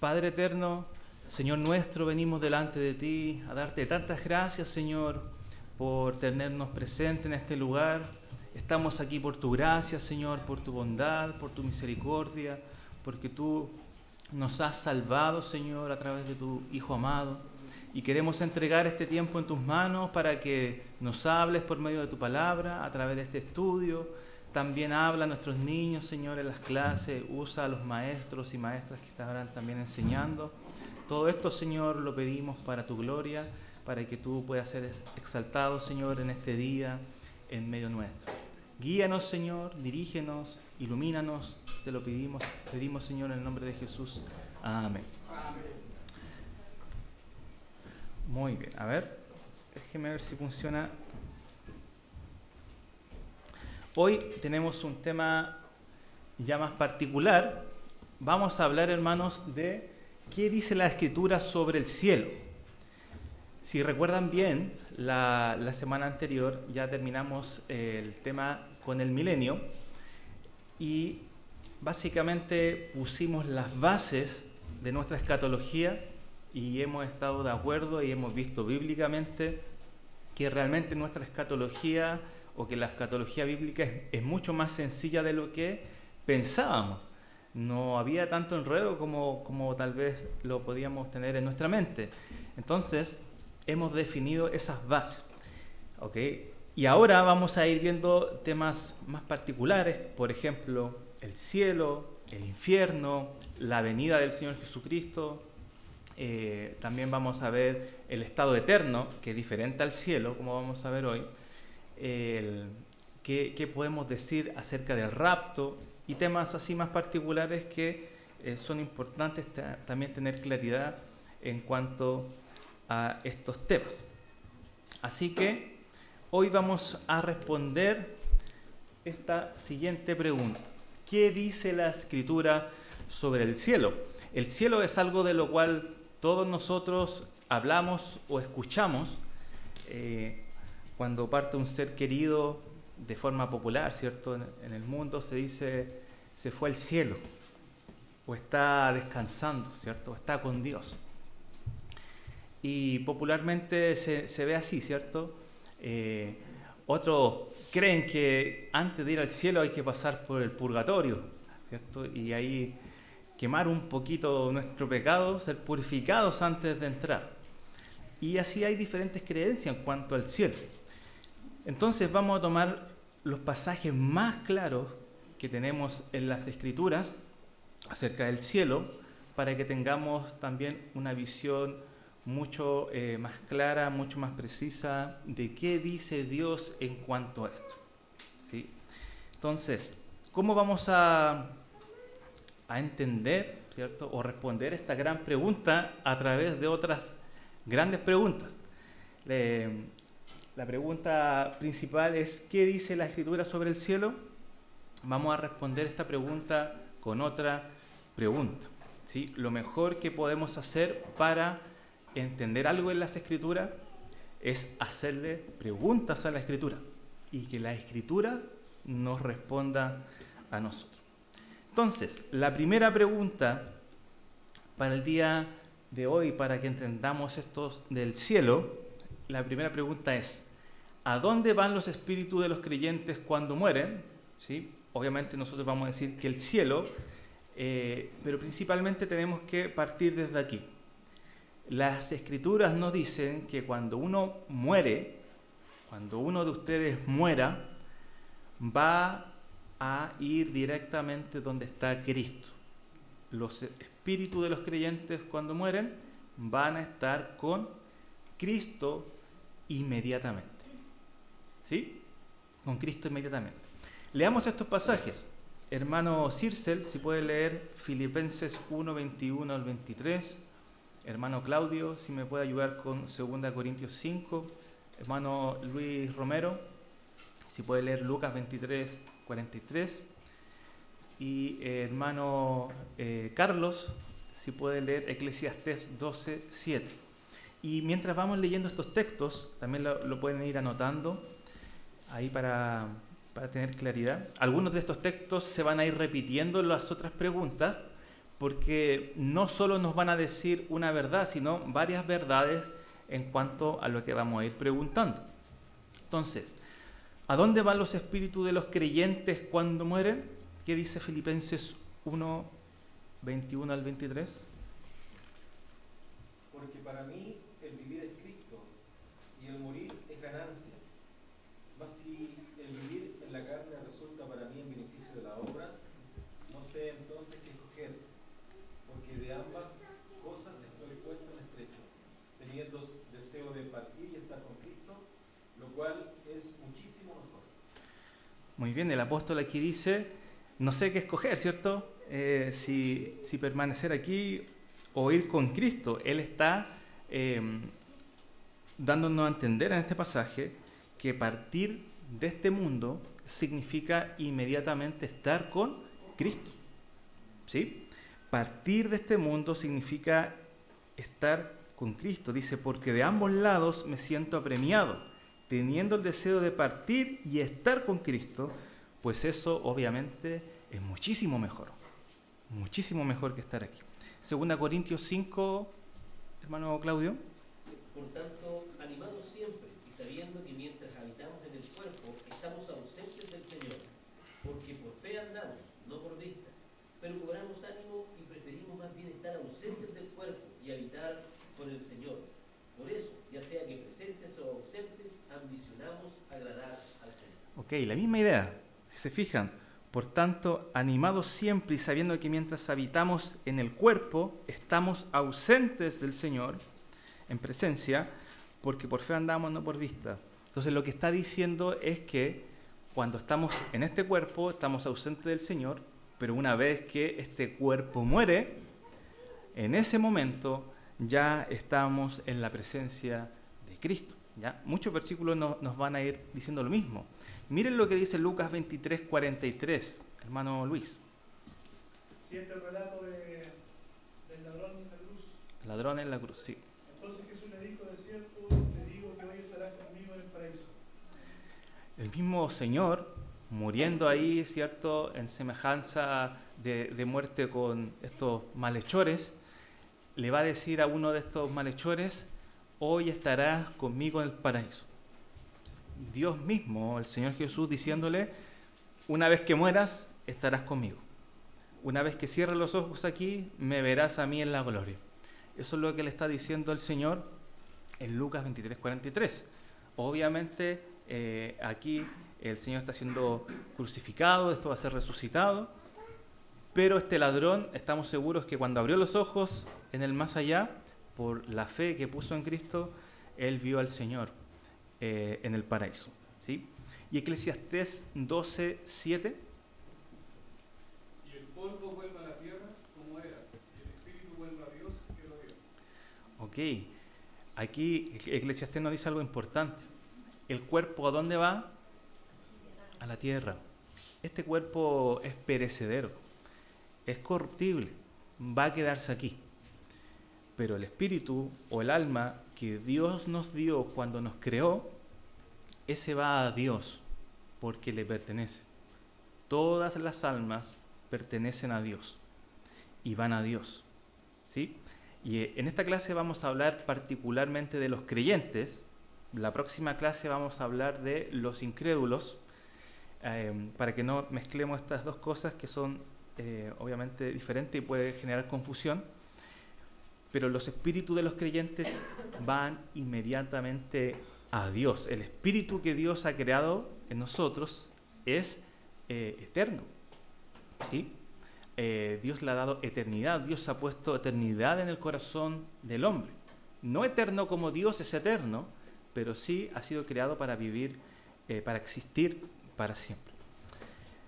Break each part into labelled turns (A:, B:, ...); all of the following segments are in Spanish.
A: Padre eterno, Señor nuestro, venimos delante de ti a darte tantas gracias, Señor, por tenernos presentes en este lugar. Estamos aquí por tu gracia, Señor, por tu bondad, por tu misericordia, porque tú nos has salvado, Señor, a través de tu Hijo amado. Y queremos entregar este tiempo en tus manos para que nos hables por medio de tu palabra, a través de este estudio. También habla a nuestros niños, Señor, en las clases. Usa a los maestros y maestras que estarán también enseñando. Todo esto, Señor, lo pedimos para tu gloria, para que tú puedas ser exaltado, Señor, en este día, en medio nuestro. Guíanos, Señor, dirígenos, ilumínanos. Te lo pedimos, Señor, en el nombre de Jesús. Amén. Muy bien, a ver, déjeme ver si funciona. Hoy tenemos un tema ya más particular. Vamos a hablar, hermanos, de qué dice la Escritura sobre el cielo. Si recuerdan bien, la semana anterior ya terminamos el tema con el milenio y básicamente pusimos las bases de nuestra escatología y hemos estado de acuerdo y hemos visto bíblicamente que realmente nuestra escatología o que la escatología bíblica es mucho más sencilla de lo que pensábamos. No había tanto enredo como tal vez lo podíamos tener en nuestra mente. Entonces, hemos definido esas bases. ¿Okay? Y ahora vamos a ir viendo temas más particulares, por ejemplo, el cielo, el infierno, la venida del Señor Jesucristo. También vamos a ver el estado eterno, que es diferente al cielo, como vamos a ver hoy. ¿Qué podemos decir acerca del rapto? Y temas así más particulares que son importantes también tener claridad en cuanto a estos temas. Así que hoy vamos a responder esta siguiente pregunta. ¿Qué dice la Escritura sobre el cielo? El cielo es algo de lo cual todos nosotros hablamos o escuchamos cuando parte un ser querido de forma popular, ¿cierto? En el mundo se dice, se fue al cielo, o está descansando, ¿cierto? O está con Dios. Y popularmente se ve así, ¿cierto? Otros creen que antes de ir al cielo hay que pasar por el purgatorio, ¿cierto? Y ahí quemar un poquito nuestro pecado, ser purificados antes de entrar. Y así hay diferentes creencias en cuanto al cielo. Entonces vamos a tomar los pasajes más claros que tenemos en las Escrituras acerca del cielo para que tengamos también una visión mucho más clara, mucho más precisa de qué dice Dios en cuanto a esto. ¿Sí? Entonces, ¿cómo vamos a entender, ¿cierto? O responder esta gran pregunta a través de otras grandes preguntas? La pregunta principal es, ¿qué dice la Escritura sobre el cielo? Vamos a responder esta pregunta con otra pregunta. ¿Sí? Lo mejor que podemos hacer para entender algo en las Escrituras es hacerle preguntas a la Escritura y que la Escritura nos responda a nosotros. Entonces, la primera pregunta para el día de hoy, para que entendamos esto del cielo, la primera pregunta es, ¿a dónde van los espíritus de los creyentes cuando mueren? ¿Sí? Obviamente nosotros vamos a decir que el cielo, pero principalmente tenemos que partir desde aquí. Las Escrituras nos dicen que cuando uno muere, cuando uno de ustedes muera, va a ir directamente donde está Cristo. Los espíritus de los creyentes cuando mueren van a estar con Cristo inmediatamente. ¿Sí? Con Cristo inmediatamente. Leamos estos pasajes. Hermano Circel, si puede leer Filipenses 1, 21 al 23. Hermano Claudio, si me puede ayudar con 2 Corintios 5. Hermano Luis Romero, si puede leer Lucas 23, 43. Y hermano Carlos, si puede leer Eclesiastés 12, 7. Y mientras vamos leyendo estos textos, también lo pueden ir anotando ahí para tener claridad. Algunos de estos textos se van a ir repitiendo en las otras preguntas, porque no solo nos van a decir una verdad, sino varias verdades en cuanto a lo que vamos a ir preguntando. Entonces, ¿a dónde van los espíritus de los creyentes cuando mueren? ¿Qué dice Filipenses 1, 21 al 23?
B: Porque para mí el vivir es Cristo y el morir es ganancia. Mas si el vivir en la carne resulta para mí en beneficio de la obra, no sé entonces qué escoger, porque de ambas cosas estoy puesto en estrecho, teniendo deseo de partir y estar con Cristo, lo cual es muchísimo mejor.
A: Muy bien, el apóstol aquí dice, no sé qué escoger, ¿cierto? Si permanecer aquí o ir con Cristo. Él está dándonos a entender en este pasaje que partir de este mundo significa inmediatamente estar con Cristo. ¿Sí? Partir de este mundo significa estar con Cristo. Dice, porque de ambos lados me siento apremiado, teniendo el deseo de partir y estar con Cristo, pues eso obviamente es muchísimo mejor que estar aquí. 2 Corintios 5, hermano Claudio.
C: Por tanto, animados siempre y sabiendo que mientras habitamos en el cuerpo, estamos ausentes del Señor, porque por fe andamos, no por vista, pero cobramos ánimo y preferimos más bien estar ausentes del cuerpo y habitar con el Señor. Por eso, ya sea que presentes o ausentes, ambicionamos agradar al Señor.
A: Ok, la misma idea, si se fijan. Por tanto, animados siempre y sabiendo que mientras habitamos en el cuerpo, estamos ausentes del Señor, en presencia, porque por fe andamos, no por vista. Entonces lo que está diciendo es que cuando estamos en este cuerpo, estamos ausentes del Señor, pero una vez que este cuerpo muere, en ese momento ya estamos en la presencia de Cristo. ¿Ya? Muchos versículos nos van a ir diciendo lo mismo. Miren lo que dice Lucas 23, 43, hermano Luis.
D: Siente el relato del ladrón en la cruz.
A: Ladrón en la cruz, sí.
D: Entonces Jesús le dijo, de cierto, te digo que hoy estarás conmigo en el paraíso.
A: El mismo Señor, muriendo ahí, ¿cierto?, en semejanza de muerte con estos malhechores, le va a decir a uno de estos malhechores, hoy estarás conmigo en el paraíso. Dios mismo, el Señor Jesús, diciéndole, una vez que mueras, estarás conmigo. Una vez que cierres los ojos aquí, me verás a mí en la gloria. Eso es lo que le está diciendo el Señor en Lucas 23, 43. Obviamente, aquí el Señor está siendo crucificado, después va a ser resucitado, pero este ladrón, estamos seguros que cuando abrió los ojos en el más allá, por la fe que puso en Cristo, él vio al Señor en el paraíso. ¿Sí? Y Eclesiastés 12, 7.
E: Y el polvo vuelve a la tierra como era, y el espíritu vuelve a Dios que lo dio.
A: Ok, aquí Eclesiastés nos dice algo importante. ¿El cuerpo a dónde va? A la tierra. Este cuerpo es perecedero, es corruptible, va a quedarse aquí. Pero el espíritu o el alma que Dios nos dio cuando nos creó, ese va a Dios porque le pertenece. Todas las almas pertenecen a Dios y van a Dios. ¿Sí? Y en esta clase vamos a hablar particularmente de los creyentes. La próxima clase vamos a hablar de los incrédulos, para que no mezclemos estas dos cosas que son obviamente diferentes y puede generar confusión. Pero los espíritus de los creyentes van inmediatamente a Dios. El espíritu que Dios ha creado en nosotros es eterno. ¿Sí? Dios le ha dado eternidad. Dios ha puesto eternidad en el corazón del hombre. No eterno como Dios es eterno, pero sí ha sido creado para vivir, para existir para siempre.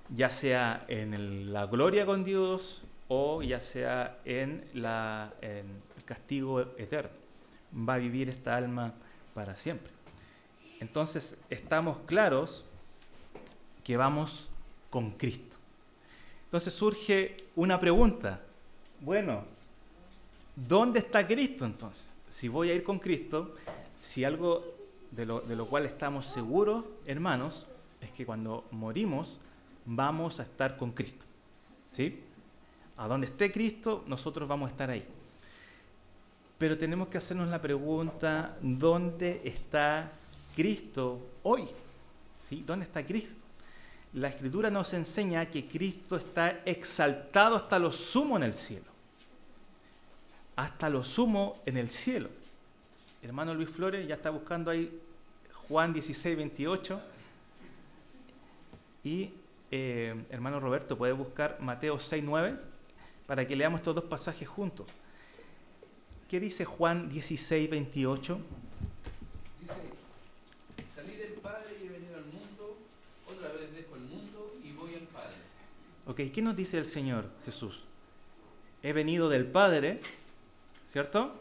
A: Ya sea en la gloria con Dios o ya sea en el castigo eterno. Va a vivir esta alma para siempre. Entonces, estamos claros que vamos con Cristo. Entonces surge una pregunta. Bueno, ¿dónde está Cristo entonces? Si voy a ir con Cristo, si algo de lo cual estamos seguros, hermanos, es que cuando morimos vamos a estar con Cristo. ¿Sí? A donde esté Cristo, nosotros vamos a estar ahí. Pero tenemos que hacernos la pregunta, ¿dónde está Cristo hoy? ¿Sí? ¿Dónde está Cristo? La Escritura nos enseña que Cristo está exaltado hasta lo sumo en el cielo. Hasta lo sumo en el cielo. Hermano Luis Flores ya está buscando ahí Juan 16, 28. Y hermano Roberto, puede buscar Mateo 6, 9 para que leamos estos dos pasajes juntos. ¿Qué dice Juan 16, 28?
F: Dice, salí del Padre y he venido al mundo, otra vez dejo el mundo y voy al Padre.
A: Ok, ¿qué nos dice el Señor Jesús? He venido del Padre, ¿cierto?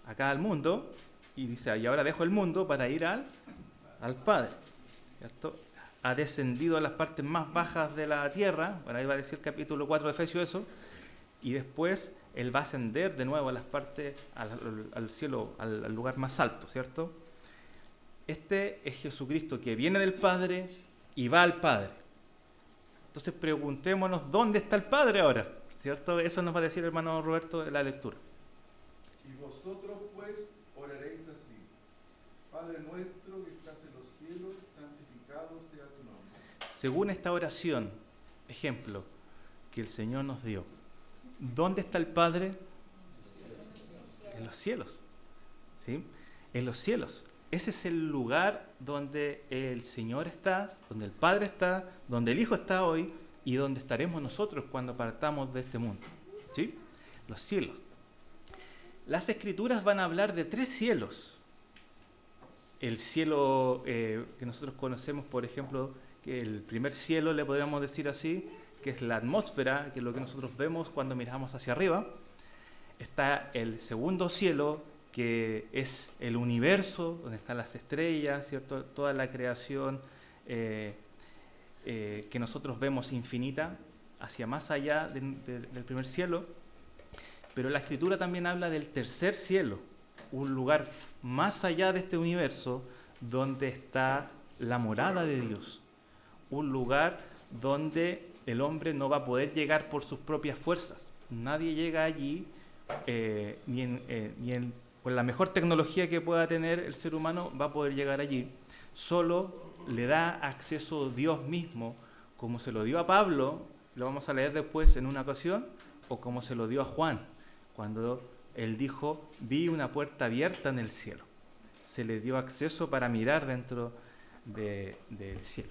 A: Acá al mundo, y dice, y ahora dejo el mundo para ir al Padre, ¿cierto? Ha descendido a las partes más bajas de la tierra, bueno, ahí va a decir el capítulo 4 de Efesios eso, y después Él va a ascender de nuevo a las partes, al cielo, al lugar más alto, ¿cierto? Este es Jesucristo que viene del Padre y va al Padre. Entonces preguntémonos, ¿dónde está el Padre ahora? ¿Cierto? Eso nos va a decir el hermano Roberto en la lectura.
G: Y vosotros pues oraréis así: Padre nuestro que estás en los cielos, santificado sea tu nombre.
A: Según esta oración, ejemplo, que el Señor nos dio, ¿dónde está el Padre? En los cielos. ¿Sí? En los cielos. Ese es el lugar donde el Señor está, donde el Padre está, donde el Hijo está hoy y donde estaremos nosotros cuando partamos de este mundo. ¿Sí? Los cielos. Las Escrituras van a hablar de 3 cielos. El cielo que nosotros conocemos, por ejemplo, que el primer cielo, le podríamos decir así, que es la atmósfera, que es lo que nosotros vemos cuando miramos hacia arriba. Está el segundo cielo, que es el universo, donde están las estrellas, ¿cierto? Toda la creación que nosotros vemos infinita, hacia más allá del primer cielo. Pero la Escritura también habla del tercer cielo, un lugar más allá de este universo, donde está la morada de Dios. Un lugar donde el hombre no va a poder llegar por sus propias fuerzas. Nadie llega allí, con la mejor tecnología que pueda tener el ser humano, va a poder llegar allí. Solo le da acceso Dios mismo, como se lo dio a Pablo, lo vamos a leer después en una ocasión, o como se lo dio a Juan, cuando él dijo, vi una puerta abierta en el cielo. Se le dio acceso para mirar dentro del cielo.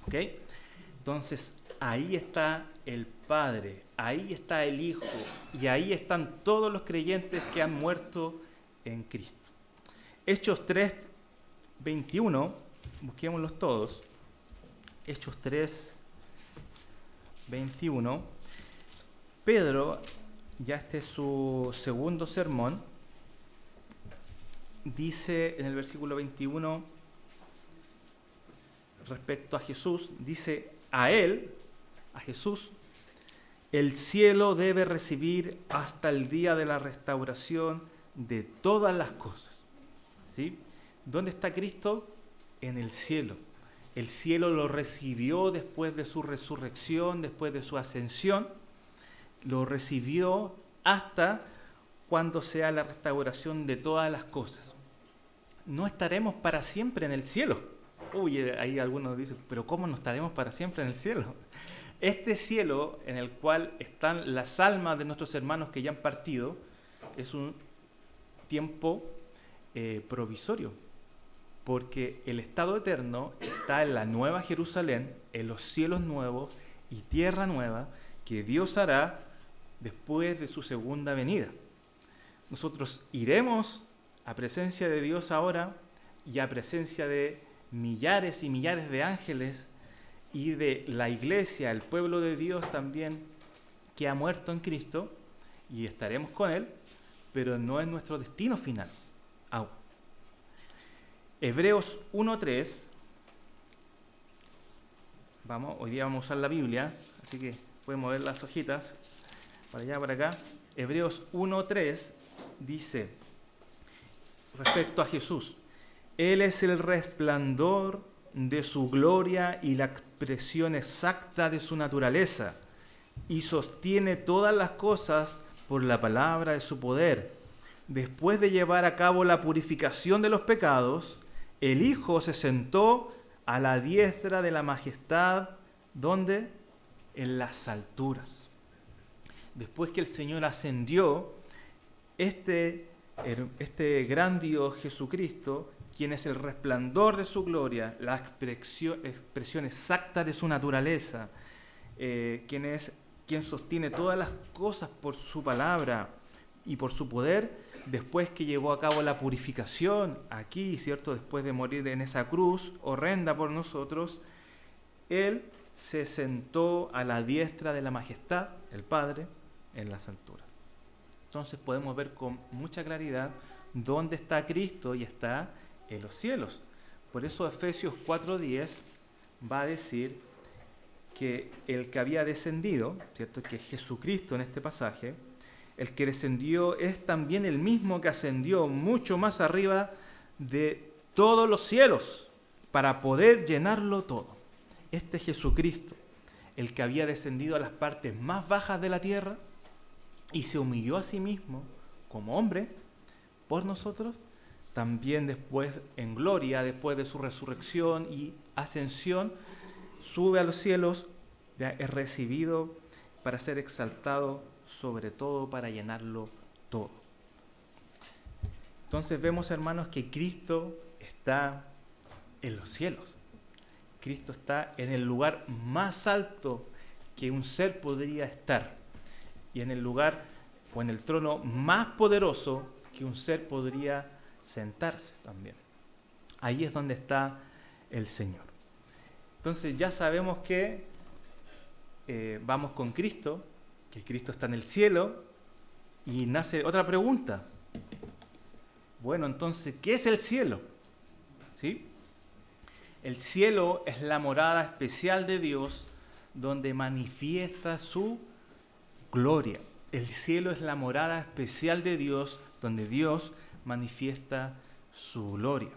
A: ¿Ok? Entonces, ahí está el Padre, ahí está el Hijo, y ahí están todos los creyentes que han muerto en Cristo. Hechos 3, 21, busquémoslos todos. Hechos 3, 21. Pedro, ya este es su segundo sermón, dice en el versículo 21, respecto a Jesús, dice, a Él, a Jesús, el cielo debe recibir hasta el día de la restauración de todas las cosas. ¿Sí? ¿Dónde está Cristo? En el cielo. El cielo lo recibió después de su resurrección, después de su ascensión. Lo recibió hasta cuando sea la restauración de todas las cosas. No estaremos para siempre en el cielo. Uy, ahí algunos dicen, pero ¿cómo no estaremos para siempre en el cielo? Este cielo en el cual están las almas de nuestros hermanos que ya han partido es un tiempo provisorio, porque el estado eterno está en la nueva Jerusalén, en los cielos nuevos y tierra nueva que Dios hará después de su segunda venida. Nosotros iremos a presencia de Dios ahora y a presencia de millares y millares de ángeles y de la iglesia, el pueblo de Dios también que ha muerto en Cristo, y estaremos con Él, pero no es nuestro destino final. Hebreos 1.3, hoy día vamos a usar la Biblia, así que pueden mover las hojitas para allá, para acá. Hebreos 1.3 dice, respecto a Jesús, Él es el resplandor de su gloria y la expresión exacta de su naturaleza, y sostiene todas las cosas por la palabra de su poder. Después de llevar a cabo la purificación de los pecados, el Hijo se sentó a la diestra de la majestad, ¿dónde? En las alturas. Después que el Señor ascendió, este gran Dios Jesucristo, quien es el resplandor de su gloria, la expresión exacta de su naturaleza, quien sostiene todas las cosas por su palabra y por su poder, después que llevó a cabo la purificación aquí, ¿cierto? Después de morir en esa cruz horrenda por nosotros, Él se sentó a la diestra de la majestad, el Padre, en las alturas. Entonces podemos ver con mucha claridad dónde está Cristo y está en los cielos. Por eso Efesios 4:10 va a decir que el que había descendido, ¿cierto? Que Jesucristo en este pasaje, el que descendió es también el mismo que ascendió mucho más arriba de todos los cielos para poder llenarlo todo. Este Jesucristo, el que había descendido a las partes más bajas de la tierra y se humilló a sí mismo como hombre por nosotros, también después en gloria, después de su resurrección y ascensión, sube a los cielos, ya es recibido para ser exaltado sobre todo, para llenarlo todo. Entonces vemos, hermanos, que Cristo está en los cielos. Cristo está en el lugar más alto que un ser podría estar y en el lugar o en el trono más poderoso que un ser podría sentarse también. Ahí es donde está el Señor. Entonces ya sabemos que vamos con Cristo, que Cristo está en el cielo, y nace otra pregunta. Bueno, entonces, ¿qué es el cielo? ¿Sí? El cielo es la morada especial de Dios donde manifiesta su gloria. El cielo es la morada especial de Dios donde Dios manifiesta su gloria.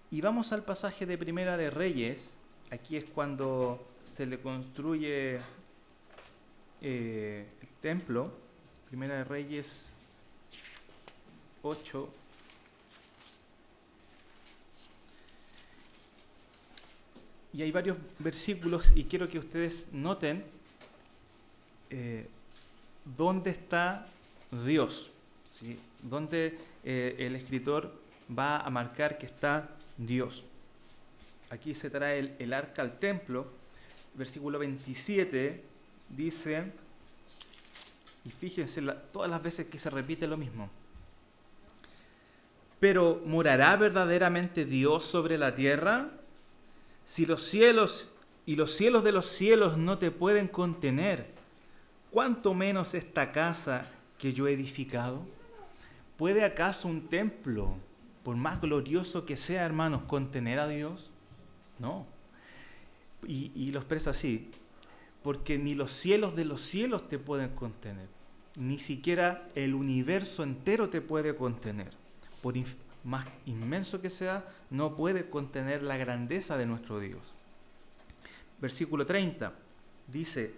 A: Y vamos al pasaje de Primera de Reyes. Aquí es cuando se le construye el templo. Primera de Reyes 8. Y hay varios versículos y quiero que ustedes noten dónde está Dios, ¿sí? Dónde el escritor va a marcar que está Dios. Aquí se trae el arca al templo. Versículo 27 dice, y fíjense todas las veces que se repite lo mismo: pero ¿morará verdaderamente Dios sobre la tierra? Si los cielos y los cielos de los cielos no te pueden contener, ¿cuánto menos esta casa que yo he edificado? ¿Puede acaso un templo, por más glorioso que sea, hermanos, contener a Dios? No. Y lo expresa así: porque ni los cielos de los cielos te pueden contener, ni siquiera el universo entero te puede contener. Por más inmenso que sea, no puede contener la grandeza de nuestro Dios. Versículo 30 dice: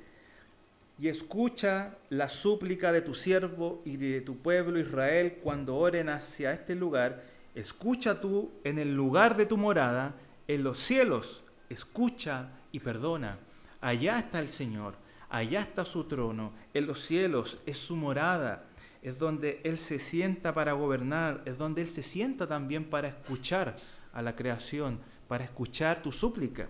A: y escucha la súplica de tu siervo y de tu pueblo Israel cuando oren hacia este lugar. Escucha tú en el lugar de tu morada, en los cielos, escucha y perdona. Allá está el Señor, allá está su trono, en los cielos es su morada. Es donde Él se sienta para gobernar, es donde Él se sienta también para escuchar a la creación, para escuchar tu súplica.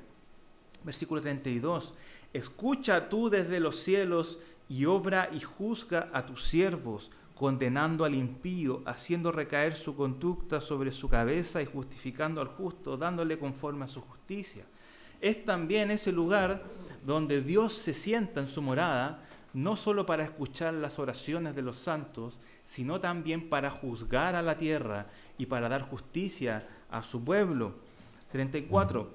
A: Versículo 32, escucha tú desde los cielos y obra y juzga a tus siervos, condenando al impío, haciendo recaer su conducta sobre su cabeza y justificando al justo, dándole conforme a su justicia. Es también ese lugar donde Dios se sienta en su morada, no solo para escuchar las oraciones de los santos, sino también para juzgar a la tierra y para dar justicia a su pueblo. 34.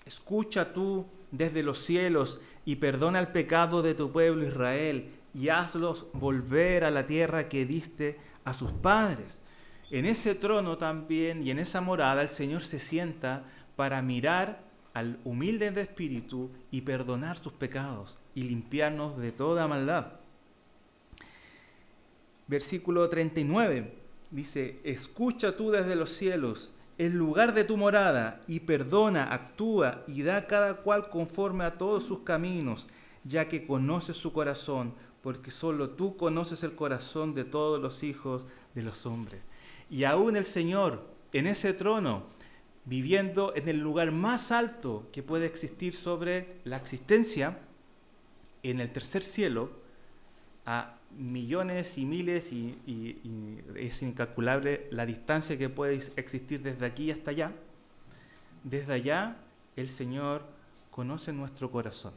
A: Escucha tú desde los cielos y perdona el pecado de tu pueblo Israel y hazlos volver a la tierra que diste a sus padres. En ese trono también y en esa morada el Señor se sienta para mirar al humilde de espíritu y perdonar sus pecados y limpiarnos de toda maldad. Versículo 39 dice: escucha tú desde los cielos el lugar de tu morada, y perdona, actúa y da a cada cual conforme a todos sus caminos, ya que conoces su corazón, porque solo tú conoces el corazón de todos los hijos de los hombres. Y aún el Señor, en ese trono, viviendo en el lugar más alto que puede existir sobre la existencia, en el tercer cielo, a millones y miles, y es incalculable la distancia que puede existir desde aquí hasta allá. Desde allá el Señor conoce nuestro corazón,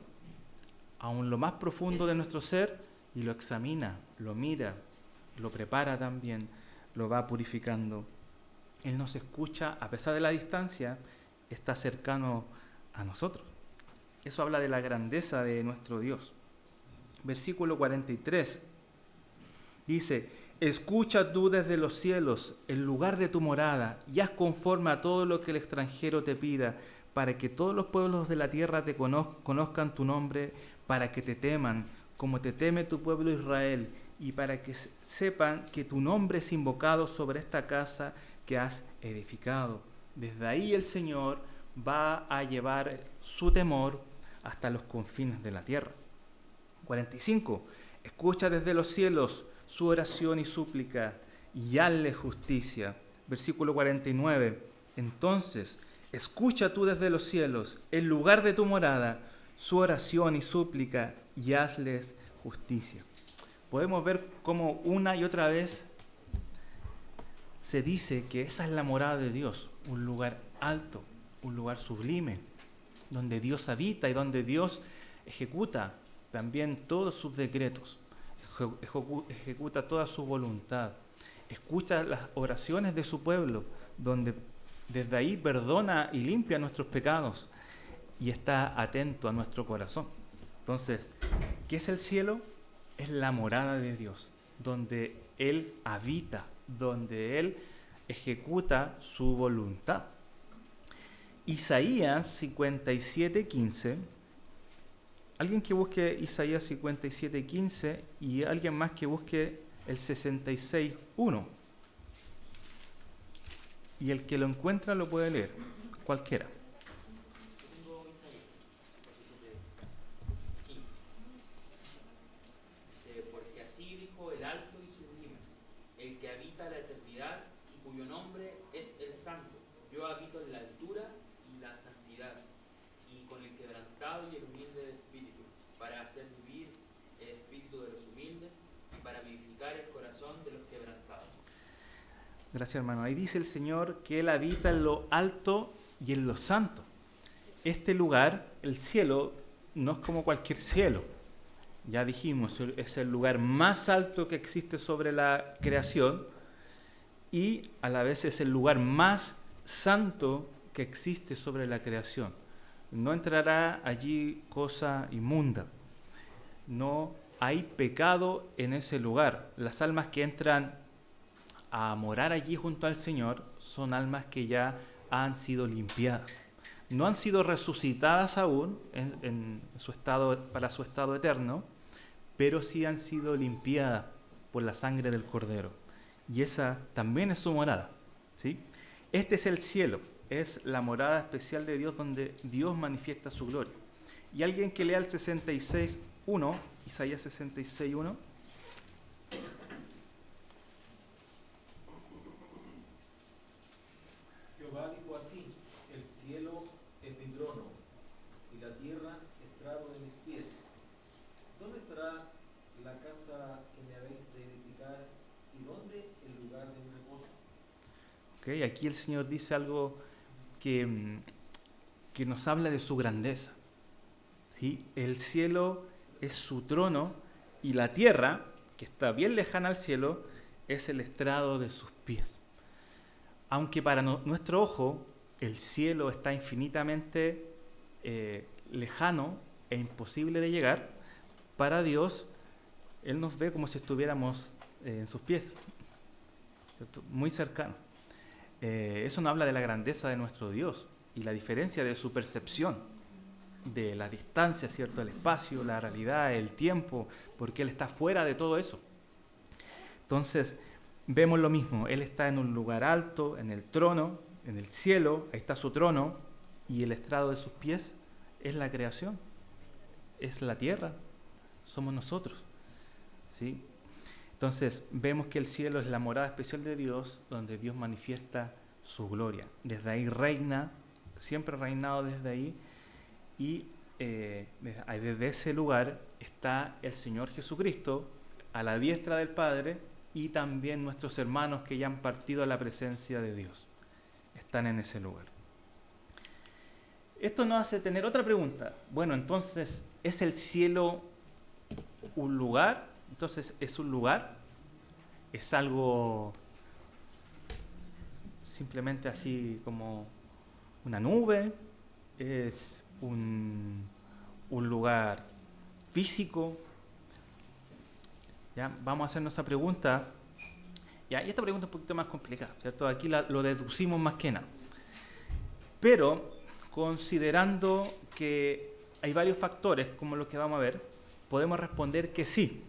A: aún lo más profundo de nuestro ser, y lo examina, lo mira, lo prepara también, lo va purificando. Él nos escucha a pesar de la distancia, está cercano a nosotros. Eso habla de la grandeza de nuestro Dios. Versículo 43 dice: escucha tú desde los cielos el lugar de tu morada, y haz conforme a todo lo que el extranjero te pida, para que todos los pueblos de la tierra te conozcan tu nombre, para que te teman, como te teme tu pueblo Israel, y para que sepan que tu nombre es invocado sobre esta casa que has edificado. Desde ahí el Señor va a llevar su temor hasta los confines de la tierra. 45. Escucha desde los cielos su oración y súplica, y hazle justicia. Versículo 49. Entonces, escucha tú desde los cielos, el lugar de tu morada, su oración y súplica, y hazles justicia. Podemos ver cómo una y otra vez se dice que esa es la morada de Dios, un lugar alto, un lugar sublime, donde Dios habita y donde Dios ejecuta también todos sus decretos, ejecuta toda su voluntad, escucha las oraciones de su pueblo, donde desde ahí perdona y limpia nuestros pecados y está atento a nuestro corazón. Entonces, ¿qué es el cielo? Es la morada de Dios, donde Él habita, donde Él ejecuta su voluntad. Isaías 57:15. Alguien que busque Isaías 57:15 y alguien más que busque el 66:1. Y el que lo encuentra lo puede leer, cualquiera.
H: Tengo Isaías 57:15. Dice: porque así dijo el alto y sublime, el que habita la eternidad y cuyo nombre es el Santo. Yo habito en la altura y la santidad, y con el quebrantado y el humilde de espíritu, para hacer vivir el espíritu de los humildes y para vivificar el corazón de los quebrantados.
A: Gracias, hermano. Ahí dice el Señor que Él habita en lo alto y en lo santo. Este lugar, el cielo, no es como cualquier cielo. Ya dijimos, es el lugar más alto que existe sobre la creación y a la vez es el lugar más santo que existe sobre la creación. No entrará allí cosa inmunda. No hay pecado en ese lugar. Las almas que entran a morar allí junto al Señor son almas que ya han sido limpiadas. No han sido resucitadas aún en su estado, para su estado eterno, pero sí han sido limpiadas por la sangre del Cordero. Y esa también es su morada, ¿sí? Este es el cielo, es la morada especial de Dios donde Dios manifiesta su gloria. Y alguien que lea el 66:1, Isaías 66:1.
B: Jehová dijo así: el cielo es mi trono y la tierra estrado de mis pies. ¿Dónde estará la casa que me habéis de edificar y dónde el lugar de mi reposo?
A: Okay, aquí el Señor dice algo que nos habla de su grandeza, ¿sí? El cielo es su trono y la tierra, que está bien lejana al cielo, es el estrado de sus pies. Aunque para nuestro ojo el cielo está infinitamente lejano e imposible de llegar, para Dios, Él nos ve como si estuviéramos en sus pies, ¿cierto? Muy cercano. Eso nos habla de la grandeza de nuestro Dios y la diferencia de su percepción de la distancia, ¿cierto? El espacio, la realidad, el tiempo, porque Él está fuera de todo eso. Entonces, vemos lo mismo. Él está en un lugar alto, en el trono, en el cielo, ahí está su trono, y el estrado de sus pies es la creación, es la tierra, somos nosotros, ¿sí? Entonces, vemos que el cielo es la morada especial de Dios, donde Dios manifiesta su gloria. Desde ahí reina, siempre ha reinado desde ahí, y desde ese lugar está el Señor Jesucristo, a la diestra del Padre, y también nuestros hermanos que ya han partido a la presencia de Dios. Están en ese lugar. Esto nos hace tener otra pregunta. Bueno, entonces, ¿es el cielo un lugar? Entonces, ¿es un lugar? ¿Es algo simplemente así como una nube? ¿Es un lugar físico? ¿Ya? Vamos a hacernos esa pregunta. ¿Ya? Y esta pregunta es un poquito más complicada, ¿cierto? Aquí lo deducimos más que nada. Pero, considerando que hay varios factores, como los que vamos a ver, podemos responder que sí.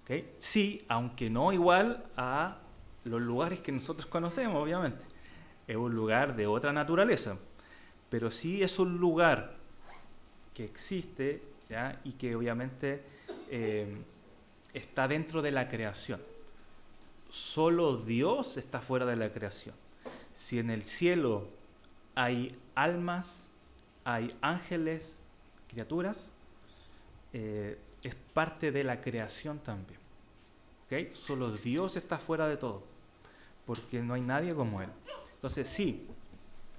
A: ¿Okay? Sí, aunque no igual a los lugares que nosotros conocemos, obviamente. Es un lugar de otra naturaleza. Pero sí es un lugar que existe, ¿ya? Y que obviamente está dentro de la creación. Solo Dios está fuera de la creación. Si en el cielo hay almas, hay ángeles, criaturas, es parte de la creación también. ¿Okay? Solo Dios está fuera de todo, porque no hay nadie como Él. Entonces sí,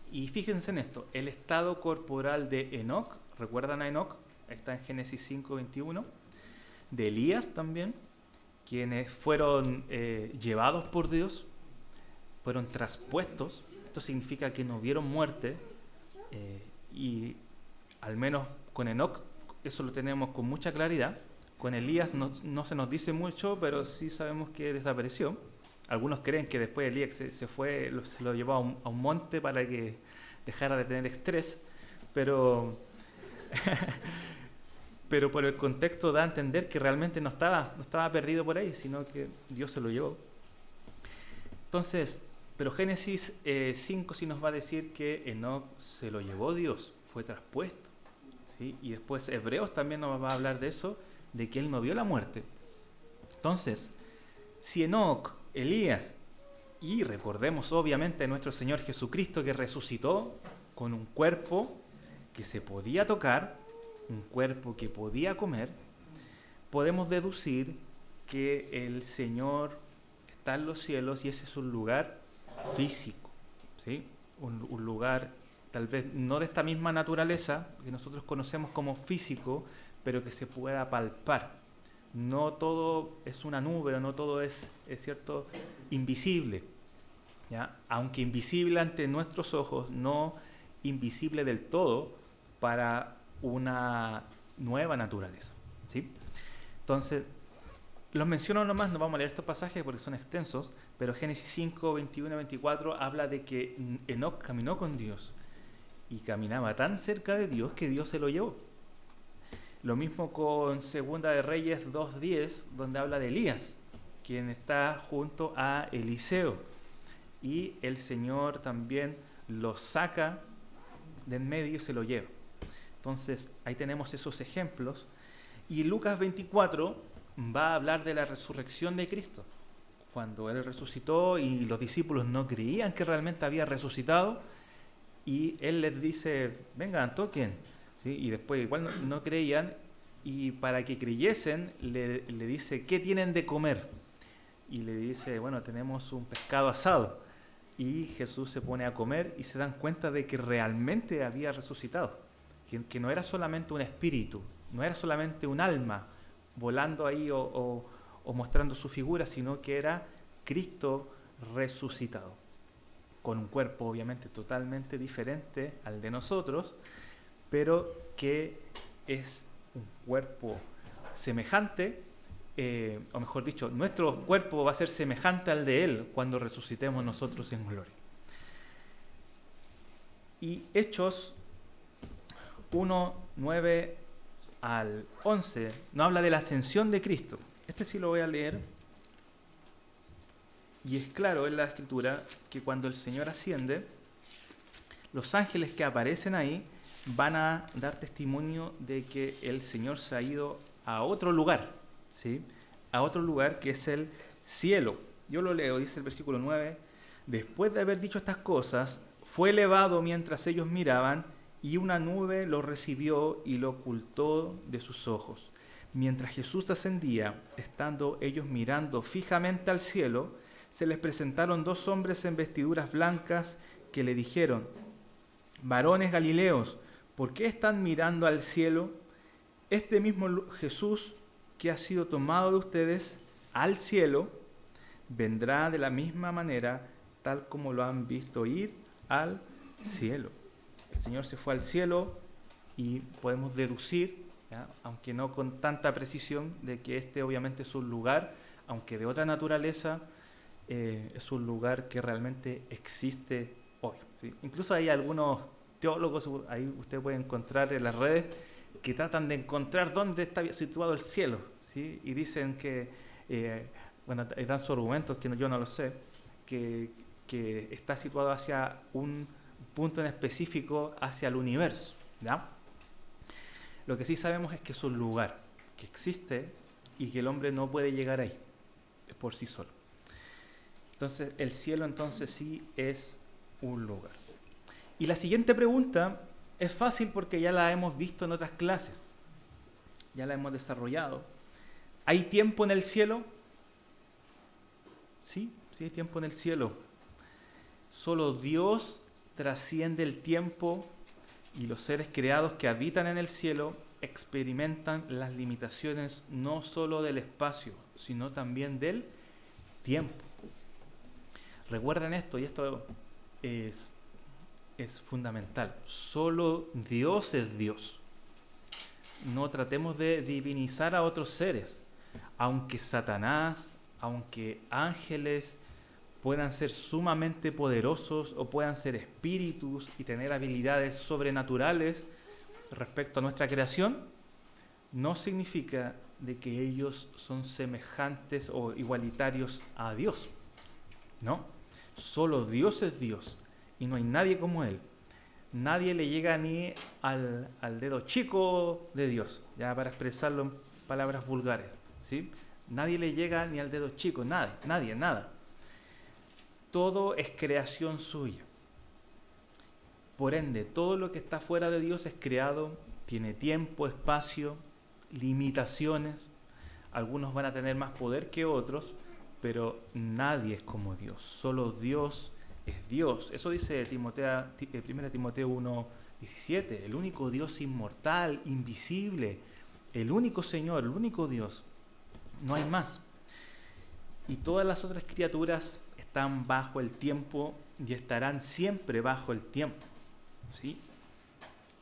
A: y fíjense en esto, el estado corporal de Enoc, ¿recuerdan a Enoc? Está en Génesis 5:21, de Elías también, quienes fueron llevados por Dios, fueron traspuestos. Esto significa que no vieron muerte, y al menos con Enoc eso lo tenemos con mucha claridad. Con Elías no se nos dice mucho, pero sí sabemos que desapareció. Algunos creen que después Elías se lo llevó a un monte para que dejara de tener estrés, pero pero por el contexto da a entender que realmente no estaba perdido por ahí, sino que Dios se lo llevó. Entonces, pero Génesis 5 sí nos va a decir que Enoc se lo llevó Dios, fue traspuesto, ¿sí? Y después Hebreos también nos va a hablar de eso, de que él no vio la muerte. Entonces, si Enoc, Elías, y recordemos obviamente a nuestro Señor Jesucristo que resucitó con un cuerpo que se podía tocar, un cuerpo que podía comer, podemos deducir que el Señor está en los cielos y ese es un lugar físico, ¿sí? Un lugar tal vez no de esta misma naturaleza que nosotros conocemos como físico, pero que se pueda palpar. No todo es una nube, o no todo es cierto, invisible, ¿ya? Aunque invisible ante nuestros ojos, no invisible del todo para una nueva naturaleza, ¿sí? Entonces, los menciono nomás, no vamos a leer estos pasajes porque son extensos, pero Génesis 5, 21 y 24 habla de que Enoc caminó con Dios y caminaba tan cerca de Dios que Dios se lo llevó. Lo mismo con Segunda de Reyes 2:10, donde habla de Elías, quien está junto a Eliseo, y el Señor también lo saca de en medio y se lo lleva. Entonces, ahí tenemos esos ejemplos. Y Lucas 24 va a hablar de la resurrección de Cristo. Cuando Él resucitó y los discípulos no creían que realmente había resucitado, y Él les dice, vengan, toquen. ¿Sí? Y después igual no creían, y para que creyesen le dice, ¿qué tienen de comer? Y le dice, bueno, tenemos un pescado asado. Y Jesús se pone a comer y se dan cuenta de que realmente había resucitado. Que no era solamente un espíritu, no era solamente un alma volando ahí o mostrando su figura, sino que era Cristo resucitado, con un cuerpo obviamente totalmente diferente al de nosotros, pero que es un cuerpo semejante, o mejor dicho, nuestro cuerpo va a ser semejante al de Él cuando resucitemos nosotros en gloria. Y Hechos 1, 9 al 11 nos habla de la ascensión de Cristo. Este sí lo voy a leer. Y es claro en la Escritura que cuando el Señor asciende, los ángeles que aparecen ahí van a dar testimonio de que el Señor se ha ido a otro lugar, ¿sí? A otro lugar que es el cielo. Yo lo leo, dice el versículo 9. Después de haber dicho estas cosas, fue elevado mientras ellos miraban, y una nube lo recibió y lo ocultó de sus ojos. Mientras Jesús ascendía, estando ellos mirando fijamente al cielo, se les presentaron 2 hombres en vestiduras blancas que le dijeron: varones Galileos, ¿por qué están mirando al cielo? Este mismo Jesús que ha sido tomado de ustedes al cielo, vendrá de la misma manera, tal como lo han visto ir al cielo. El Señor se fue al cielo y podemos deducir, ¿ya?, aunque no con tanta precisión, de que este obviamente es un lugar, aunque de otra naturaleza, es un lugar que realmente existe hoy, ¿sí? Incluso hay algunos teólogos, ahí usted puede encontrar en las redes, que tratan de encontrar dónde está situado el cielo, ¿sí? Y dicen que, dan sus argumentos, que yo no lo sé, que está situado hacia un punto en específico, hacia el universo, ¿ya? Lo que sí sabemos es que es un lugar que existe y que el hombre no puede llegar ahí por sí solo. Entonces, el cielo entonces sí es un lugar. Y la siguiente pregunta es fácil porque ya la hemos visto en otras clases, ya la hemos desarrollado. ¿Hay tiempo en el cielo? Sí, sí hay tiempo en el cielo. Solo Dios trasciende el tiempo, y los seres creados que habitan en el cielo experimentan las limitaciones no solo del espacio, sino también del tiempo. Recuerden esto, y esto es fundamental. Solo Dios es Dios. No tratemos de divinizar a otros seres. Aunque Satanás, aunque ángeles puedan ser sumamente poderosos o puedan ser espíritus y tener habilidades sobrenaturales respecto a nuestra creación, no significa de que ellos son semejantes o igualitarios a Dios. No, solo Dios es Dios y no hay nadie como Él. Nadie le llega ni al dedo chico de Dios, ya para expresarlo en palabras vulgares, ¿sí? Nadie le llega ni al dedo chico, nada. Todo es creación suya. Por ende, todo lo que está fuera de Dios es creado, tiene tiempo, espacio, limitaciones. Algunos van a tener más poder que otros, pero nadie es como Dios. Solo Dios es Dios. Eso dice 1 Timoteo 1:17. El único Dios inmortal, invisible, el único Señor, el único Dios. No hay más. Y todas las otras criaturas están bajo el tiempo y estarán siempre bajo el tiempo, ¿sí?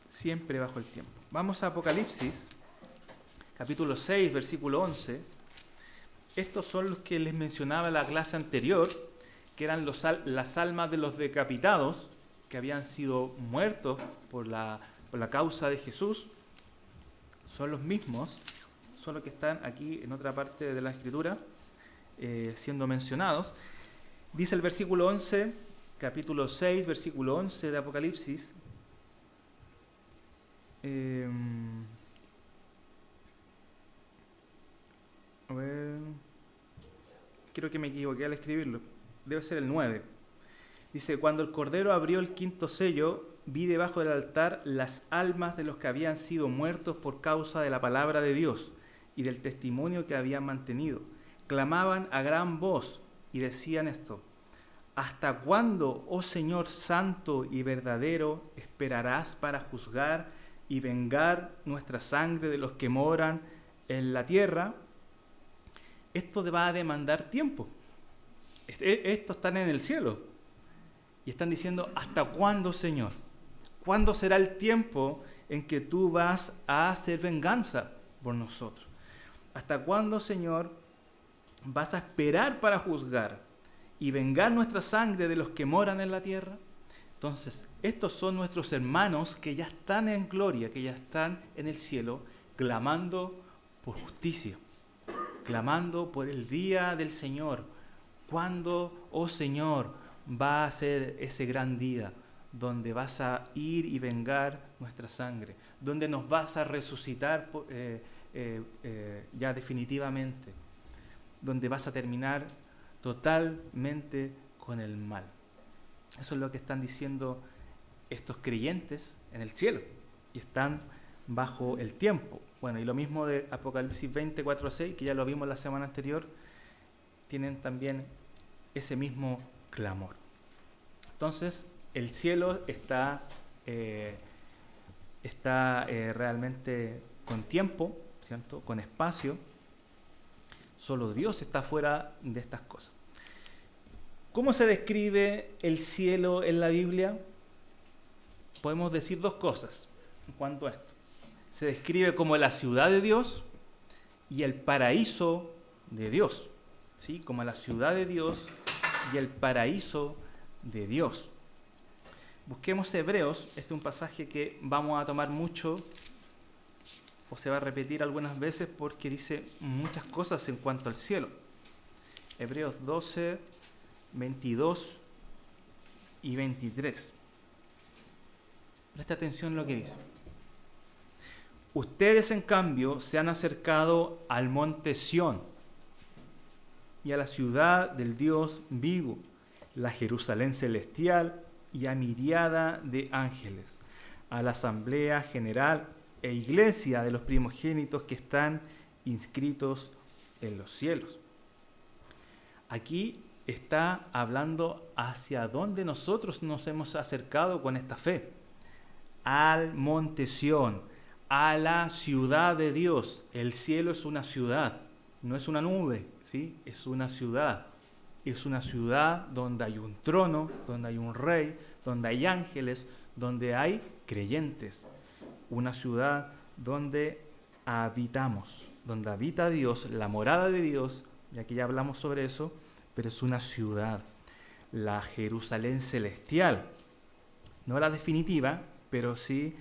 A: Siempre bajo el tiempo. Vamos a Apocalipsis, capítulo 6, versículo 11. Estos son los que les mencionaba en la clase anterior, que eran las almas de los decapitados, que habían sido muertos por la causa de Jesús. Son los mismos, son los que están aquí en otra parte de la Escritura, siendo mencionados. Dice el versículo 11, capítulo 6, versículo 11 de Apocalipsis. A ver, creo que me equivoqué al escribirlo. Debe ser el 9. Dice: cuando el Cordero abrió el 5º sello, vi debajo del altar las almas de los que habían sido muertos por causa de la palabra de Dios y del testimonio que habían mantenido. Clamaban a gran voz y decían esto: ¿hasta cuándo, oh Señor santo y verdadero, esperarás para juzgar y vengar nuestra sangre de los que moran en la tierra? Esto te va a demandar tiempo. Estos están en el cielo y están diciendo: ¿hasta cuándo, Señor? ¿Cuándo será el tiempo en que tú vas a hacer venganza por nosotros? ¿Hasta cuándo, Señor, vas a esperar para juzgar y vengar nuestra sangre de los que moran en la tierra? Entonces, estos son nuestros hermanos que ya están en gloria, que ya están en el cielo, clamando por justicia, clamando por el día del Señor. ¿Cuándo, oh Señor, va a ser ese gran día donde vas a ir y vengar nuestra sangre, donde nos vas a resucitar ya definitivamente, donde vas a terminar totalmente con el mal? Eso es lo que están diciendo estos creyentes en el cielo y están bajo el tiempo. Bueno, y lo mismo de Apocalipsis 24:6, que ya lo vimos la semana anterior, tienen también ese mismo clamor. Entonces, el cielo está realmente con tiempo, ¿cierto? Con espacio. Solo Dios está fuera de estas cosas. ¿Cómo se describe el cielo en la Biblia? Podemos decir dos cosas en cuanto a esto. Se describe como la ciudad de Dios y el paraíso de Dios, ¿sí? Como la ciudad de Dios y el paraíso de Dios. Busquemos Hebreos, este es un pasaje que vamos a tomar mucho, o se va a repetir algunas veces porque dice muchas cosas en cuanto al cielo. Hebreos 12, 22 y 23. Presta atención a lo que dice. Ustedes, en cambio, se han acercado al monte Sión y a la ciudad del Dios vivo, la Jerusalén celestial y a miriada de ángeles, a la asamblea general e iglesia de los primogénitos que están inscritos en los cielos. Aquí está hablando hacia dónde nosotros nos hemos acercado con esta fe. Al monte Sión, a la ciudad de Dios. El cielo es una ciudad, no es una nube, ¿sí? Es una ciudad. Es una ciudad donde hay un trono, donde hay un rey, donde hay ángeles, donde hay creyentes. Una ciudad donde habitamos, donde habita Dios, la morada de Dios, y aquí ya hablamos sobre eso, pero es una ciudad, la Jerusalén celestial, no la definitiva, pero sí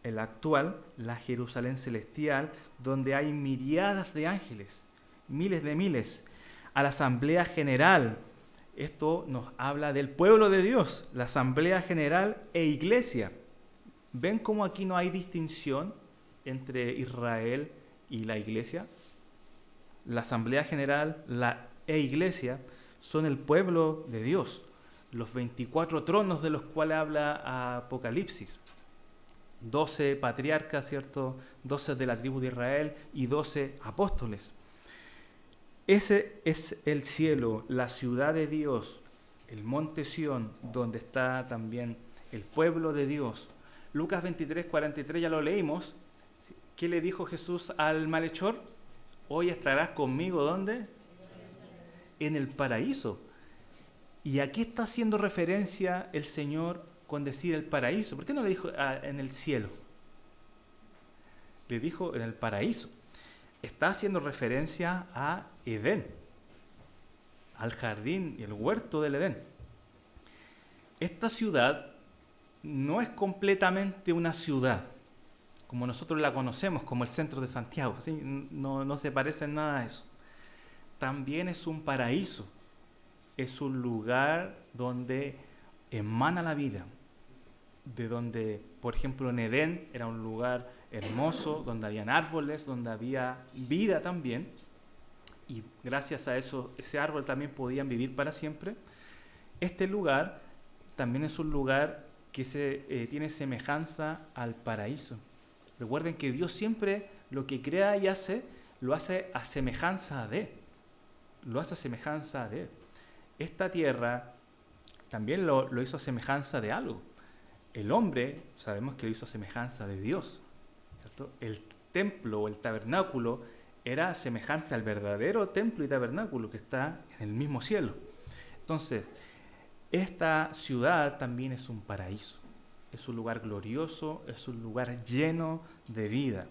A: la actual, la Jerusalén celestial, donde hay miriadas de ángeles, miles de miles, a la asamblea general. Esto nos habla del pueblo de Dios, la asamblea general e iglesia. ¿Ven cómo aquí no hay distinción entre Israel y la iglesia? La asamblea general e iglesia son el pueblo de Dios, los 24 tronos de los cuales habla Apocalipsis. 12 patriarcas, ¿cierto? 12 de la tribu de Israel y 12 apóstoles. Ese es el cielo, la ciudad de Dios, el monte Sión, donde está también el pueblo de Dios. Lucas 23:43 ya lo leímos. ¿Qué le dijo Jesús al malhechor? Hoy estarás conmigo, ¿dónde? En el paraíso. Y aquí está haciendo referencia el Señor con decir el paraíso. ¿Por qué no le dijo en el cielo? Le dijo en el paraíso. Está haciendo referencia a Edén, al jardín y el huerto del Edén. Esta ciudad no es completamente una ciudad, como nosotros la conocemos, como el centro de Santiago, ¿sí? No se parece en nada a eso. También es un paraíso, es un lugar donde emana la vida, de donde, por ejemplo, en Edén era un lugar hermoso, donde habían árboles, donde había vida también, y gracias a eso, ese árbol también podían vivir para siempre. Este lugar también es un lugar que tiene semejanza al paraíso. Recuerden que Dios siempre lo que crea y hace, lo hace a semejanza de. Lo hace a semejanza de. Esta tierra también lo hizo a semejanza de algo. El hombre, sabemos que lo hizo a semejanza de Dios, ¿cierto? El templo o el tabernáculo era semejante al verdadero templo y tabernáculo que está en el mismo cielo. Entonces, esta ciudad también es un paraíso, es un lugar glorioso, es un lugar lleno de vida,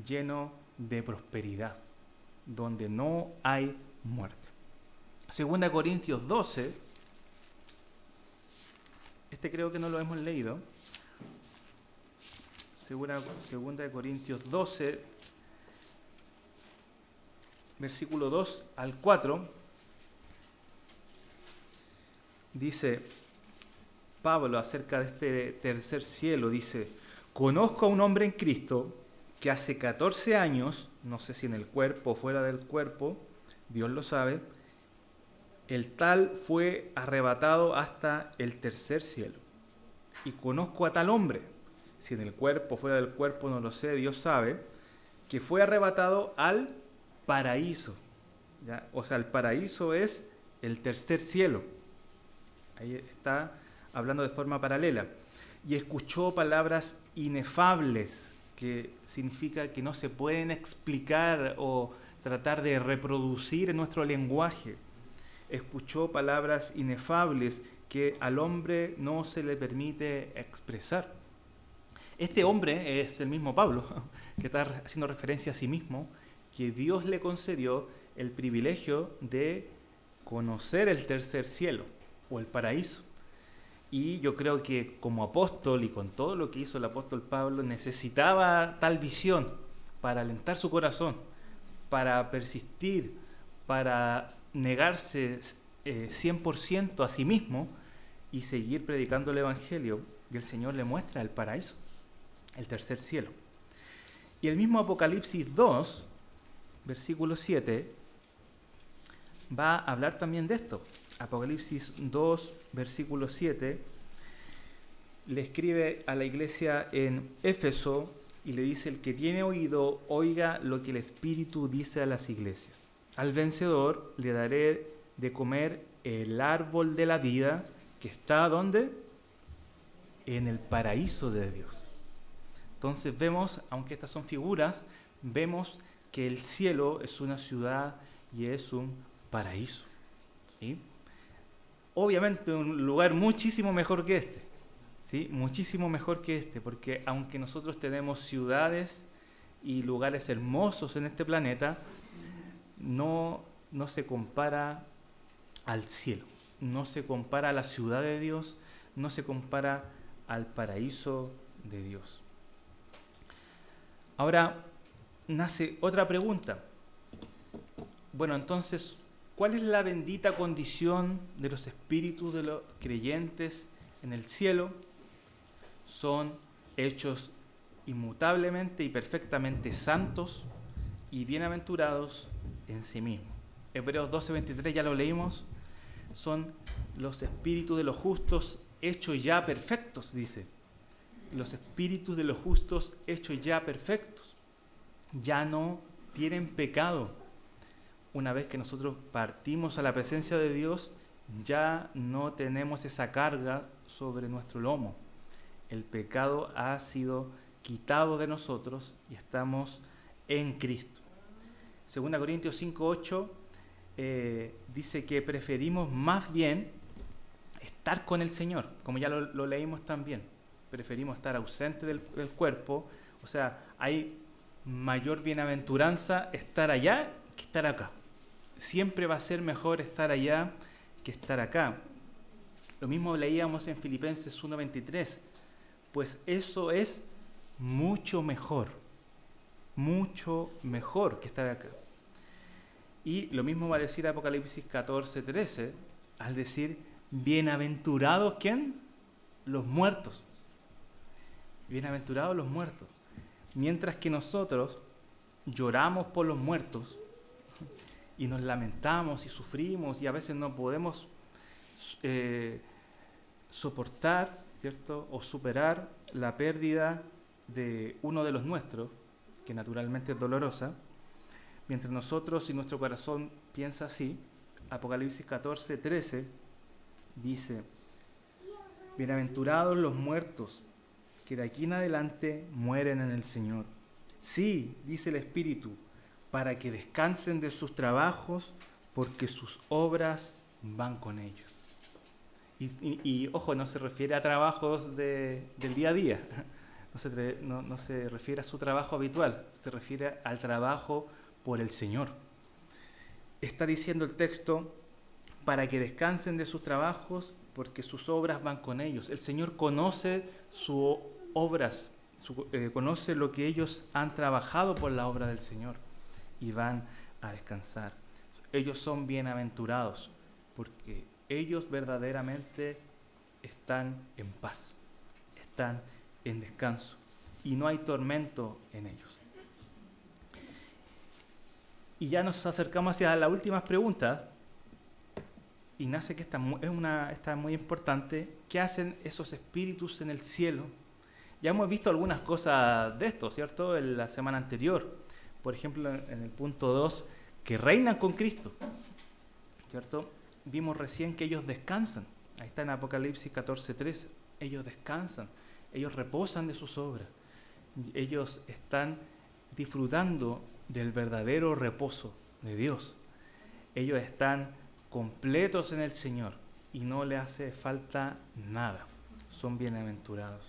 A: lleno de prosperidad, donde no hay muerte. 2 Corintios 12, este Este creo que no lo hemos leído. Segunda de Corintios 12, versículo 2 al 4, dice Pablo acerca de este tercer cielo, dice: conozco a un hombre en Cristo que hace 14 años, no sé si en el cuerpo o fuera del cuerpo, Dios lo sabe, el tal fue arrebatado hasta el tercer cielo. Y conozco a tal hombre, si en el cuerpo o fuera del cuerpo no lo sé, Dios sabe, que fue arrebatado al paraíso. ¿Ya? O sea, el paraíso es el tercer cielo. Ahí está hablando de forma paralela. Y escuchó palabras inefables, que significa que no se pueden explicar o tratar de reproducir en nuestro lenguaje. Escuchó palabras inefables que al hombre no se le permite expresar. Este hombre es el mismo Pablo, que está haciendo referencia a sí mismo, que Dios le concedió el privilegio de conocer el tercer cielo o el paraíso. Y yo creo que como apóstol y con todo lo que hizo el apóstol Pablo, necesitaba tal visión para alentar su corazón, para persistir, para negarse 100% a sí mismo y seguir predicando el Evangelio. Y el Señor le muestra el paraíso, el tercer cielo. Y el mismo Apocalipsis 2, versículo 7, va a hablar también de esto. Apocalipsis 2, versículo 7, le escribe a la iglesia en Éfeso y le dice: el que tiene oído, oiga lo que el Espíritu dice a las iglesias. Al vencedor le daré de comer el árbol de la vida que está, ¿dónde? En el paraíso de Dios. Entonces vemos, aunque estas son figuras, vemos que el cielo es una ciudad y es un paraíso, ¿sí? Obviamente un lugar muchísimo mejor que este, ¿sí? Muchísimo mejor que este, porque aunque nosotros tenemos ciudades y lugares hermosos en este planeta, no se compara al cielo, no se compara a la ciudad de Dios, no se compara al paraíso de Dios. Ahora nace otra pregunta. Bueno, entonces, ¿cuál es la bendita condición de los espíritus de los creyentes en el cielo? Son hechos inmutablemente y perfectamente santos y bienaventurados en sí mismos. Hebreos 12:23 ya lo leímos. Son los espíritus de los justos hechos ya perfectos, dice. Los espíritus de los justos hechos ya perfectos. Ya no tienen pecado. Una vez que nosotros partimos a la presencia de Dios, ya no tenemos esa carga sobre nuestro lomo. El pecado ha sido quitado de nosotros y estamos en Cristo. 2 Corintios 5:8 dice que preferimos más bien estar con el Señor, como ya lo leímos también. Preferimos estar ausentes del cuerpo, o sea, hay mayor bienaventuranza estar allá que estar acá. Siempre va a ser mejor estar allá que estar acá. Lo mismo leíamos en Filipenses 1:23, pues eso es mucho mejor que estar acá. Y lo mismo va a decir Apocalipsis 14:13, al decir, bienaventurados, ¿quién? Los muertos. Bienaventurados los muertos. Mientras que nosotros lloramos por los muertos y nos lamentamos y sufrimos y a veces no podemos soportar, ¿cierto? O superar la pérdida de uno de los nuestros, que naturalmente es dolorosa. Mientras nosotros y nuestro corazón piensa así, Apocalipsis 14:13 dice: bienaventurados los muertos que de aquí en adelante mueren en el Señor. Sí, dice el Espíritu, para que descansen de sus trabajos, porque sus obras van con ellos. Y ojo, no se refiere a trabajos del día a día, no se refiere a su trabajo habitual, se refiere al trabajo por el Señor. Está diciendo el texto, para que descansen de sus trabajos, porque sus obras van con ellos. El Señor conoce sus obras, conoce lo que ellos han trabajado por la obra del Señor y van a descansar. Ellos son bienaventurados porque ellos verdaderamente están en paz, están en descanso y no hay tormento en ellos. Y ya nos acercamos hacia la última pregunta. Ignacia, que está muy importante. ¿Qué hacen esos espíritus en el cielo? Ya hemos visto algunas cosas de esto, ¿cierto? En la semana anterior. Por ejemplo, en el punto 2, que reinan con Cristo, ¿cierto? Vimos recién que ellos descansan. Ahí está en Apocalipsis 14:3. Ellos descansan, ellos reposan de sus obras. Ellos están disfrutando del verdadero reposo de Dios. Ellos están completos en el Señor y no le hace falta nada. Son bienaventurados.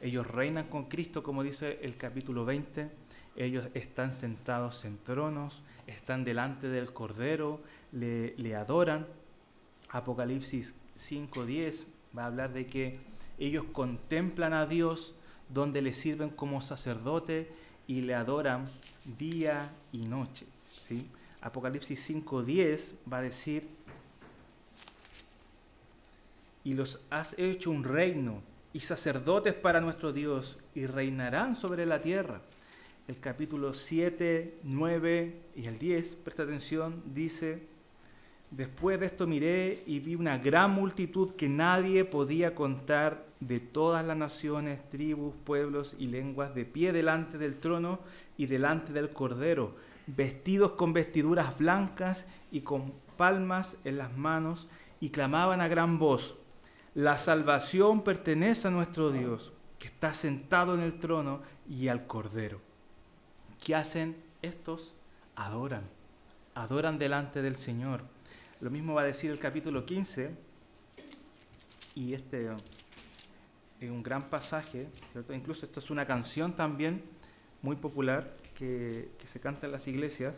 A: Ellos reinan con Cristo, como dice el capítulo 20. Ellos están sentados en tronos, están delante del Cordero, le adoran. Apocalipsis 5:10 va a hablar de que ellos contemplan a Dios, donde le sirven como sacerdote y le adoran día y noche, ¿sí? Apocalipsis 5:10 va a decir: y los has hecho un reino y sacerdotes para nuestro Dios, y reinarán sobre la tierra. El capítulo 7, 9 y el 10, presta atención, dice: después de esto miré y vi una gran multitud que nadie podía contar, de todas las naciones, tribus, pueblos y lenguas, de pie delante del trono y delante del Cordero, vestidos con vestiduras blancas y con palmas en las manos, y clamaban a gran voz: la salvación pertenece a nuestro Dios, que está sentado en el trono, y al Cordero. ¿Qué hacen estos? Adoran delante del Señor. Lo mismo va a decir el capítulo 15, y este es un gran pasaje, ¿cierto? Incluso esto es una canción también muy popular que se canta en las iglesias.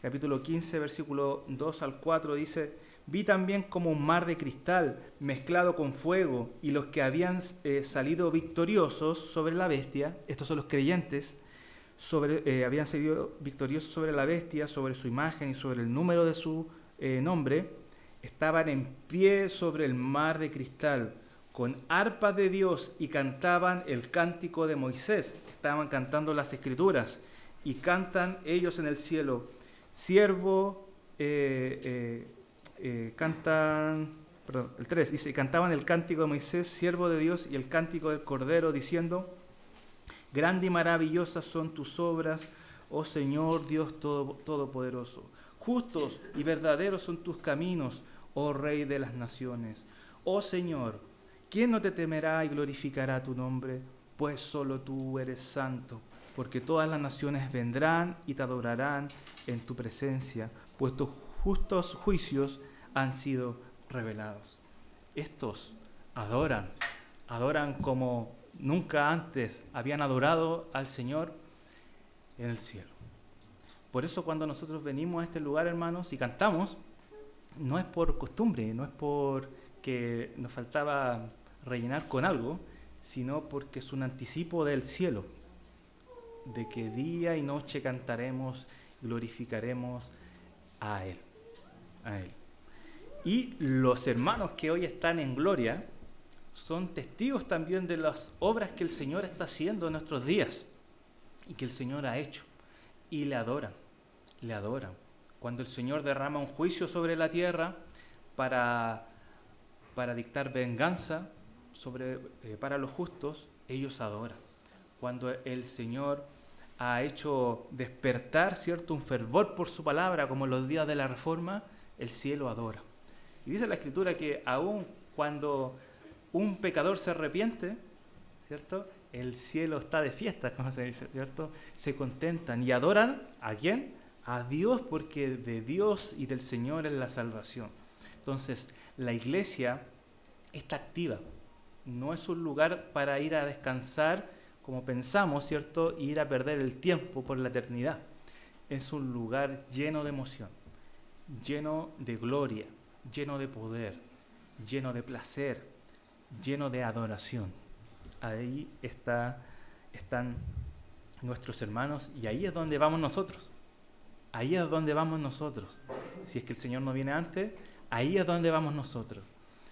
A: Capítulo 15, versículo 2 al 4 dice: vi también como un mar de cristal mezclado con fuego, y los que habían salido victoriosos sobre la bestia, estos son los creyentes, habían salido victoriosos sobre la bestia, sobre su imagen y sobre el número de su nombre, estaban en pie sobre el mar de cristal, con arpas de Dios, y cantaban el cántico de Moisés. Estaban cantando las Escrituras, y cantan ellos en el cielo: el 3 dice: cantaban el cántico de Moisés, siervo de Dios, y el cántico del Cordero, diciendo: grande y maravillosas son tus obras, oh Señor Dios Todopoderoso. Justos y verdaderos son tus caminos, oh Rey de las naciones. Oh Señor, ¿quién no te temerá y glorificará tu nombre? Pues solo tú eres santo, porque todas las naciones vendrán y te adorarán en tu presencia, pues tus justos juicios han sido revelados. Estos adoran como nunca antes habían adorado al Señor en el cielo. Por eso cuando nosotros venimos a este lugar, hermanos, y cantamos, no es por costumbre, no es porque nos faltaba rellenar con algo, sino porque es un anticipo del cielo, de que día y noche cantaremos, glorificaremos a Él. Y los hermanos que hoy están en gloria son testigos también de las obras que el Señor está haciendo en nuestros días y que el Señor ha hecho, y le adoran. Cuando el Señor derrama un juicio sobre la tierra para dictar venganza para los justos, ellos adoran. Cuando el Señor ha hecho despertar, ¿cierto?, un fervor por su palabra, como en los días de la Reforma, el cielo adora. Y dice la Escritura que aun cuando un pecador se arrepiente, ¿cierto?, el cielo está de fiesta, como se dice, ¿cierto? Se contentan y adoran ¿a quién? A Dios, porque de Dios y del Señor es la salvación. Entonces, la iglesia está activa. No es un lugar para ir a descansar, como pensamos, ¿cierto?, y ir a perder el tiempo por la eternidad. Es un lugar lleno de emoción, lleno de gloria, lleno de poder, lleno de placer, lleno de adoración. Ahí están nuestros hermanos y ahí es donde vamos nosotros. Ahí es donde vamos nosotros. Si es que el Señor no viene antes, ahí es donde vamos nosotros.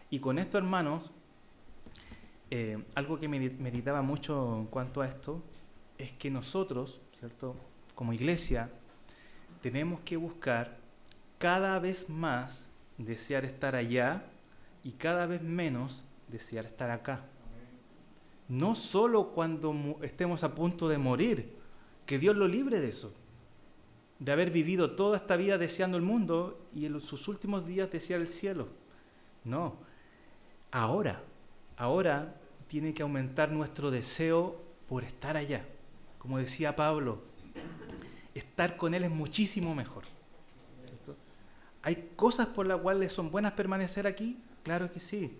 A: Y con esto, hermanos, algo que meditaba mucho en cuanto a esto es que nosotros, ¿cierto?, como iglesia, tenemos que buscar cada vez más desear estar allá y cada vez menos desear estar acá. No solo cuando estemos a punto de morir, que Dios lo libre de eso, de haber vivido toda esta vida deseando el mundo y en sus últimos días desear el cielo. No, ahora tiene que aumentar nuestro deseo por estar allá. Como decía Pablo, estar con Él es muchísimo mejor. ¿Cierto? ¿Hay cosas por las cuales son buenas permanecer aquí? Claro que sí,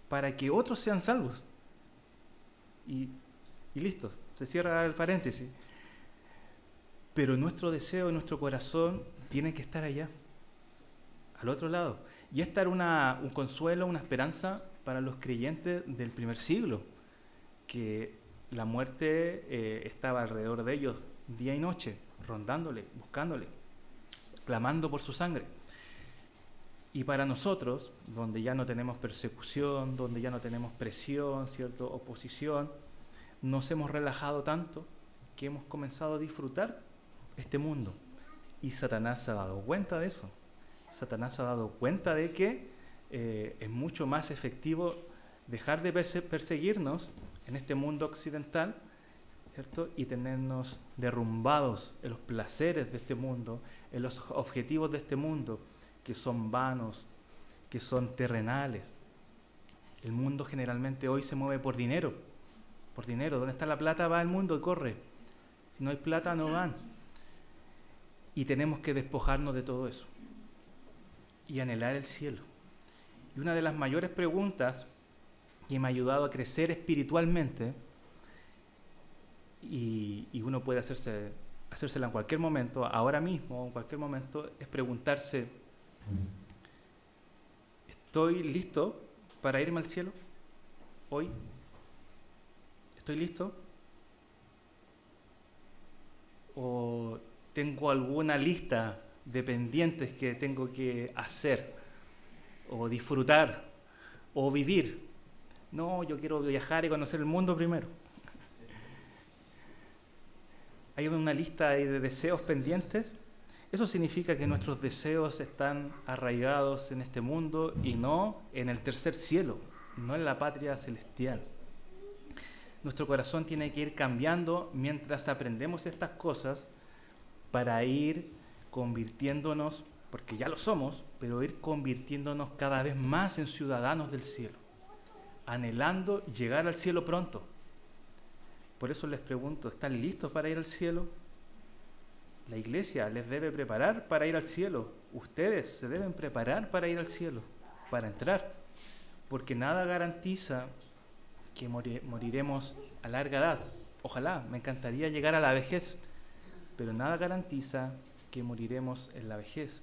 A: para que otros sean salvos. Y listo, se cierra el paréntesis. Pero nuestro deseo y nuestro corazón tienen que estar allá, al otro lado. Y esta era un consuelo, una esperanza para los creyentes del primer siglo, que la muerte estaba alrededor de ellos día y noche, rondándole, buscándole, clamando por su sangre. Y para nosotros, donde ya no tenemos persecución, donde ya no tenemos presión, ¿cierto?, oposición, nos hemos relajado tanto que hemos comenzado a disfrutar este mundo. Y Satanás se ha dado cuenta de eso. Satanás se ha dado cuenta de que es mucho más efectivo dejar de perseguirnos en este mundo occidental, ¿cierto?, y tenernos derrumbados en los placeres de este mundo, en los objetivos de este mundo, que son vanos, que son terrenales. El mundo generalmente hoy se mueve por dinero. Por dinero. ¿Dónde está la plata? Va el mundo y corre. Si no hay plata, no van. Y tenemos que despojarnos de todo eso y anhelar el cielo. Y una de las mayores preguntas que me ha ayudado a crecer espiritualmente, y uno puede hacérsela en cualquier momento, ahora mismo, en cualquier momento, es preguntarse: ¿estoy listo para irme al cielo hoy? ¿Estoy listo? ¿O tengo alguna lista de pendientes que tengo que hacer o disfrutar o vivir? No, yo quiero viajar y conocer el mundo primero. ¿Hay una lista de deseos pendientes? Eso significa que nuestros deseos están arraigados en este mundo y no en el tercer cielo, no en la patria celestial. Nuestro corazón tiene que ir cambiando mientras aprendemos estas cosas para ir convirtiéndonos, porque ya lo somos, pero ir convirtiéndonos cada vez más en ciudadanos del cielo, anhelando llegar al cielo pronto. Por eso les pregunto, ¿están listos para ir al cielo? La iglesia les debe preparar para ir al cielo. Ustedes se deben preparar para ir al cielo, para entrar, porque nada garantiza que moriremos a larga edad. Ojalá, me encantaría llegar a la vejez, pero nada garantiza que moriremos en la vejez.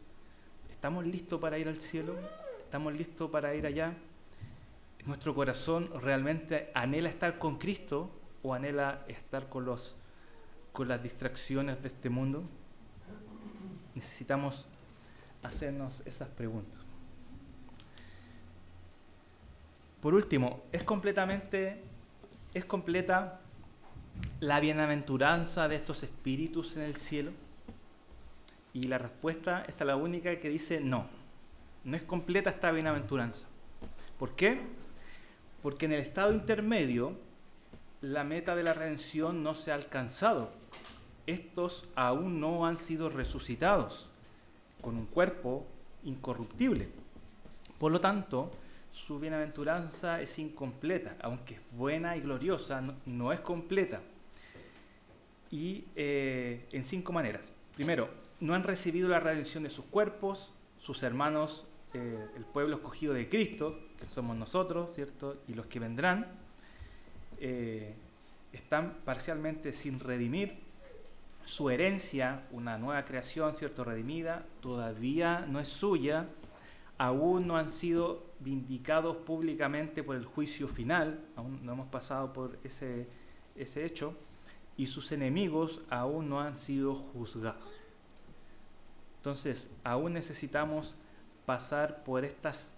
A: ¿Estamos listos para ir al cielo? ¿Estamos listos para ir allá? ¿Nuestro corazón realmente anhela estar con Cristo o anhela estar con las distracciones de este mundo? Necesitamos hacernos esas preguntas. Por último, ¿es completa la bienaventuranza de estos espíritus en el cielo? Y la respuesta, esta es la única que dice no es completa esta bienaventuranza. ¿Por qué? Porque en el estado intermedio la meta de la redención no se ha alcanzado. Estos aún no han sido resucitados con un cuerpo incorruptible. Por lo tanto, su bienaventuranza es incompleta, aunque es buena y gloriosa, no es completa. Y en 5 maneras. Primero, no han recibido la redención de sus cuerpos, sus hermanos, el pueblo escogido de Cristo, que somos nosotros, ¿cierto?, y los que vendrán, están parcialmente sin redimir. Su herencia, una nueva creación, ¿cierto?, redimida, todavía no es suya, aún no han sido vindicados públicamente por el juicio final, aún no hemos pasado por ese hecho, y sus enemigos aún no han sido juzgados. Entonces, aún necesitamos pasar por estas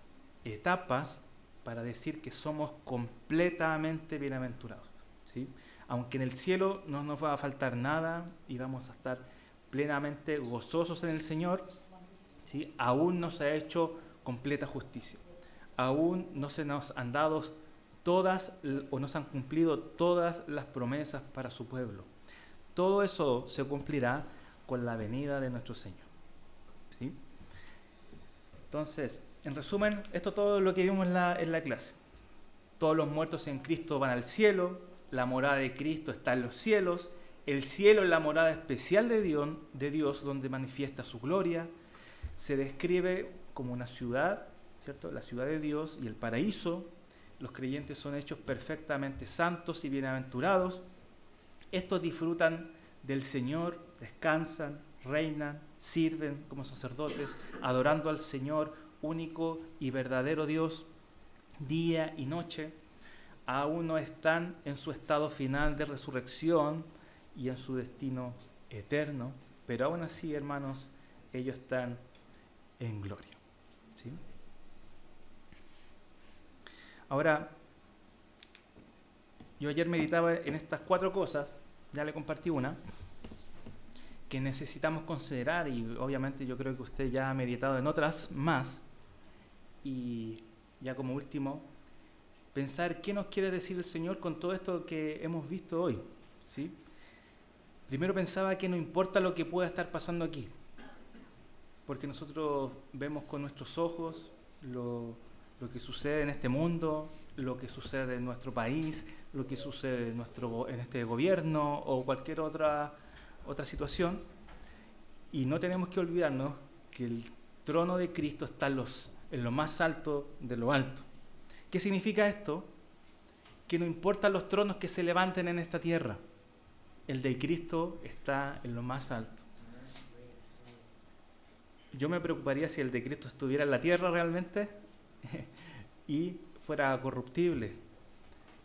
A: etapas para decir que somos completamente bienaventurados, ¿sí? Aunque en el cielo no nos va a faltar nada y vamos a estar plenamente gozosos en el Señor, ¿sí? Aún no se ha hecho completa justicia. Aún no se nos han dado todas o no se han cumplido todas las promesas para su pueblo. Todo eso se cumplirá con la venida de nuestro Señor, ¿sí? Entonces, en resumen, esto todo lo que vimos en la clase. Todos los muertos en Cristo van al cielo, la morada de Cristo está en los cielos, el cielo es la morada especial de Dios donde manifiesta su gloria. Se describe como una ciudad, ¿cierto? La ciudad de Dios y el paraíso. Los creyentes son hechos perfectamente santos y bienaventurados. Estos disfrutan del Señor, descansan, reinan, sirven como sacerdotes, adorando al Señor, único y verdadero Dios, día y noche. Aún no están en su estado final de resurrección y en su destino eterno, pero aún así, hermanos, ellos están en gloria, ¿sí? Ahora, yo ayer meditaba en estas 4 cosas, ya le compartí una, que necesitamos considerar, y obviamente yo creo que usted ya ha meditado en otras más, y ya como último, pensar qué nos quiere decir el Señor con todo esto que hemos visto hoy, ¿sí? Primero pensaba que no importa lo que pueda estar pasando aquí, porque nosotros vemos con nuestros ojos lo que sucede en este mundo, lo que sucede en nuestro país, lo que sucede en este gobierno o cualquier otra situación, y no tenemos que olvidarnos que el trono de Cristo está en lo más alto de lo alto. ¿Qué significa esto? Que no importan los tronos que se levanten en esta tierra, el de Cristo está en lo más alto. Yo me preocuparía si el de Cristo estuviera en la tierra realmente y fuera corruptible.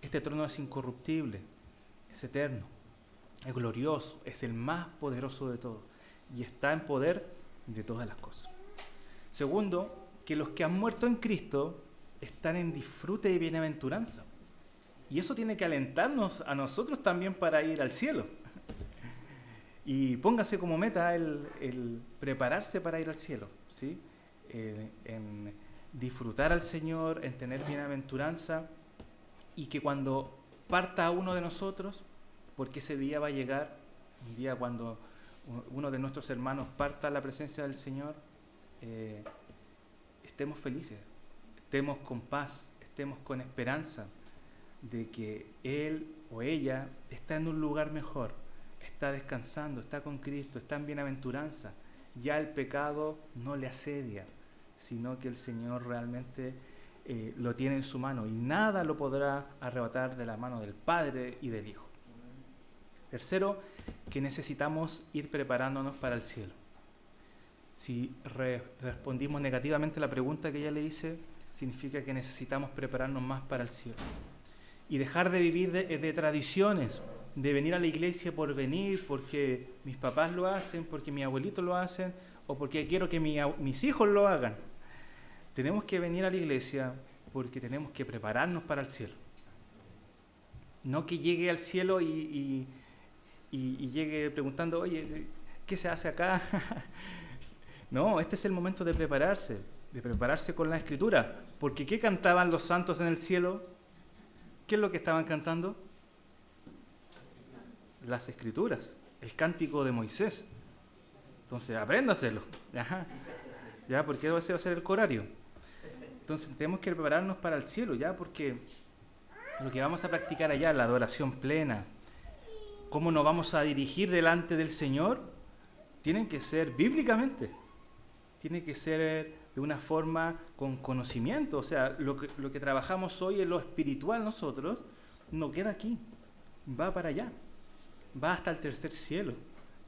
A: Este trono es incorruptible, es eterno, es glorioso, es el más poderoso de todos y está en poder de todas las cosas. Segundo, que los que han muerto en Cristo están en disfrute y bienaventuranza. Y eso tiene que alentarnos a nosotros también para ir al cielo. Y póngase como meta el prepararse para ir al cielo, ¿sí? En disfrutar al Señor, en tener bienaventuranza, y que cuando parta uno de nosotros, porque ese día va a llegar, un día cuando uno de nuestros hermanos parta a la presencia del Señor, estemos felices, estemos con paz, estemos con esperanza de que él o ella está en un lugar mejor, está descansando, está con Cristo, está en bienaventuranza. Ya el pecado no le asedia, sino que el Señor realmente lo tiene en su mano y nada lo podrá arrebatar de la mano del Padre y del Hijo. Tercero, que necesitamos ir preparándonos para el cielo. Si respondimos negativamente a la pregunta que ya le hice, significa que necesitamos prepararnos más para el cielo. Y dejar de vivir de tradiciones, de venir a la iglesia por venir, porque mis papás lo hacen, porque mis abuelitos lo hacen, o porque quiero que mis hijos lo hagan. Tenemos que venir a la iglesia porque tenemos que prepararnos para el cielo. No que llegue al cielo y llegue preguntando, oye, ¿qué se hace acá? No, este es el momento de prepararse con la Escritura. Porque ¿qué cantaban los santos en el cielo? ¿Qué es lo que estaban cantando? Las Escrituras, el cántico de Moisés. Entonces, apréndaselo. Ya, porque ese va a ser el corario. Entonces, tenemos que prepararnos para el cielo, ya, porque lo que vamos a practicar allá, la adoración plena, cómo nos vamos a dirigir delante del Señor, tienen que ser bíblicamente. Tiene que ser de una forma con conocimiento. O sea, lo que trabajamos hoy en lo espiritual nosotros, no queda aquí, va para allá. Va hasta el tercer cielo,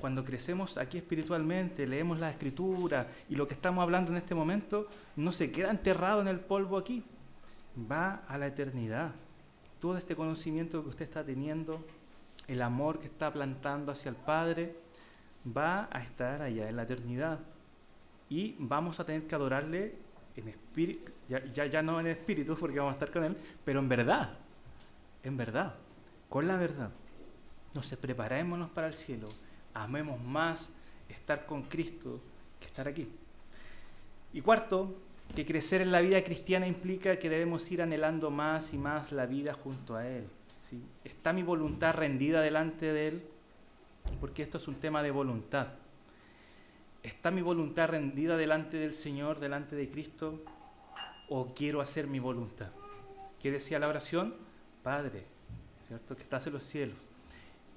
A: cuando crecemos aquí espiritualmente, leemos la Escritura y lo que estamos hablando en este momento no se queda enterrado en el polvo aquí, va a la eternidad. Todo este conocimiento que usted está teniendo, el amor que está plantando hacia el Padre, va a estar allá en la eternidad. Y vamos a tener que adorarle en espíritu, ya no en espíritu porque vamos a estar con Él, pero en verdad, con la verdad. Entonces preparémonos para el cielo, amemos más estar con Cristo que estar aquí. Y cuarto, que crecer en la vida cristiana implica que debemos ir anhelando más y más la vida junto a Él, ¿sí? ¿Está mi voluntad rendida delante de Él? Porque esto es un tema de voluntad. ¿Está mi voluntad rendida delante del Señor, delante de Cristo? ¿O quiero hacer mi voluntad? ¿Qué decía la oración? Padre, ¿cierto?, que estás en los cielos,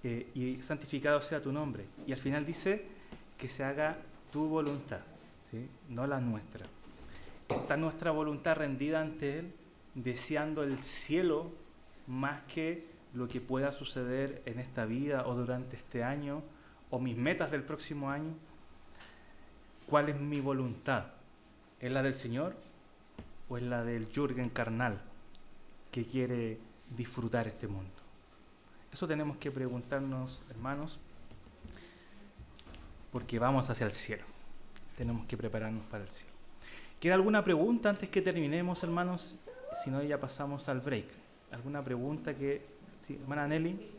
A: y santificado sea tu nombre. Y al final dice que se haga tu voluntad, ¿sí?, no la nuestra. ¿Está nuestra voluntad rendida ante Él, deseando el cielo más que lo que pueda suceder en esta vida o durante este año o mis metas del próximo año? ¿Cuál es mi voluntad? ¿Es la del Señor o es la del Jürgen carnal que quiere disfrutar este mundo? Eso tenemos que preguntarnos, hermanos, porque vamos hacia el cielo. Tenemos que prepararnos para el cielo. ¿Queda alguna pregunta antes que terminemos, hermanos? Si no, ya pasamos al break. ¿Alguna pregunta que... Sí, hermana Nelly.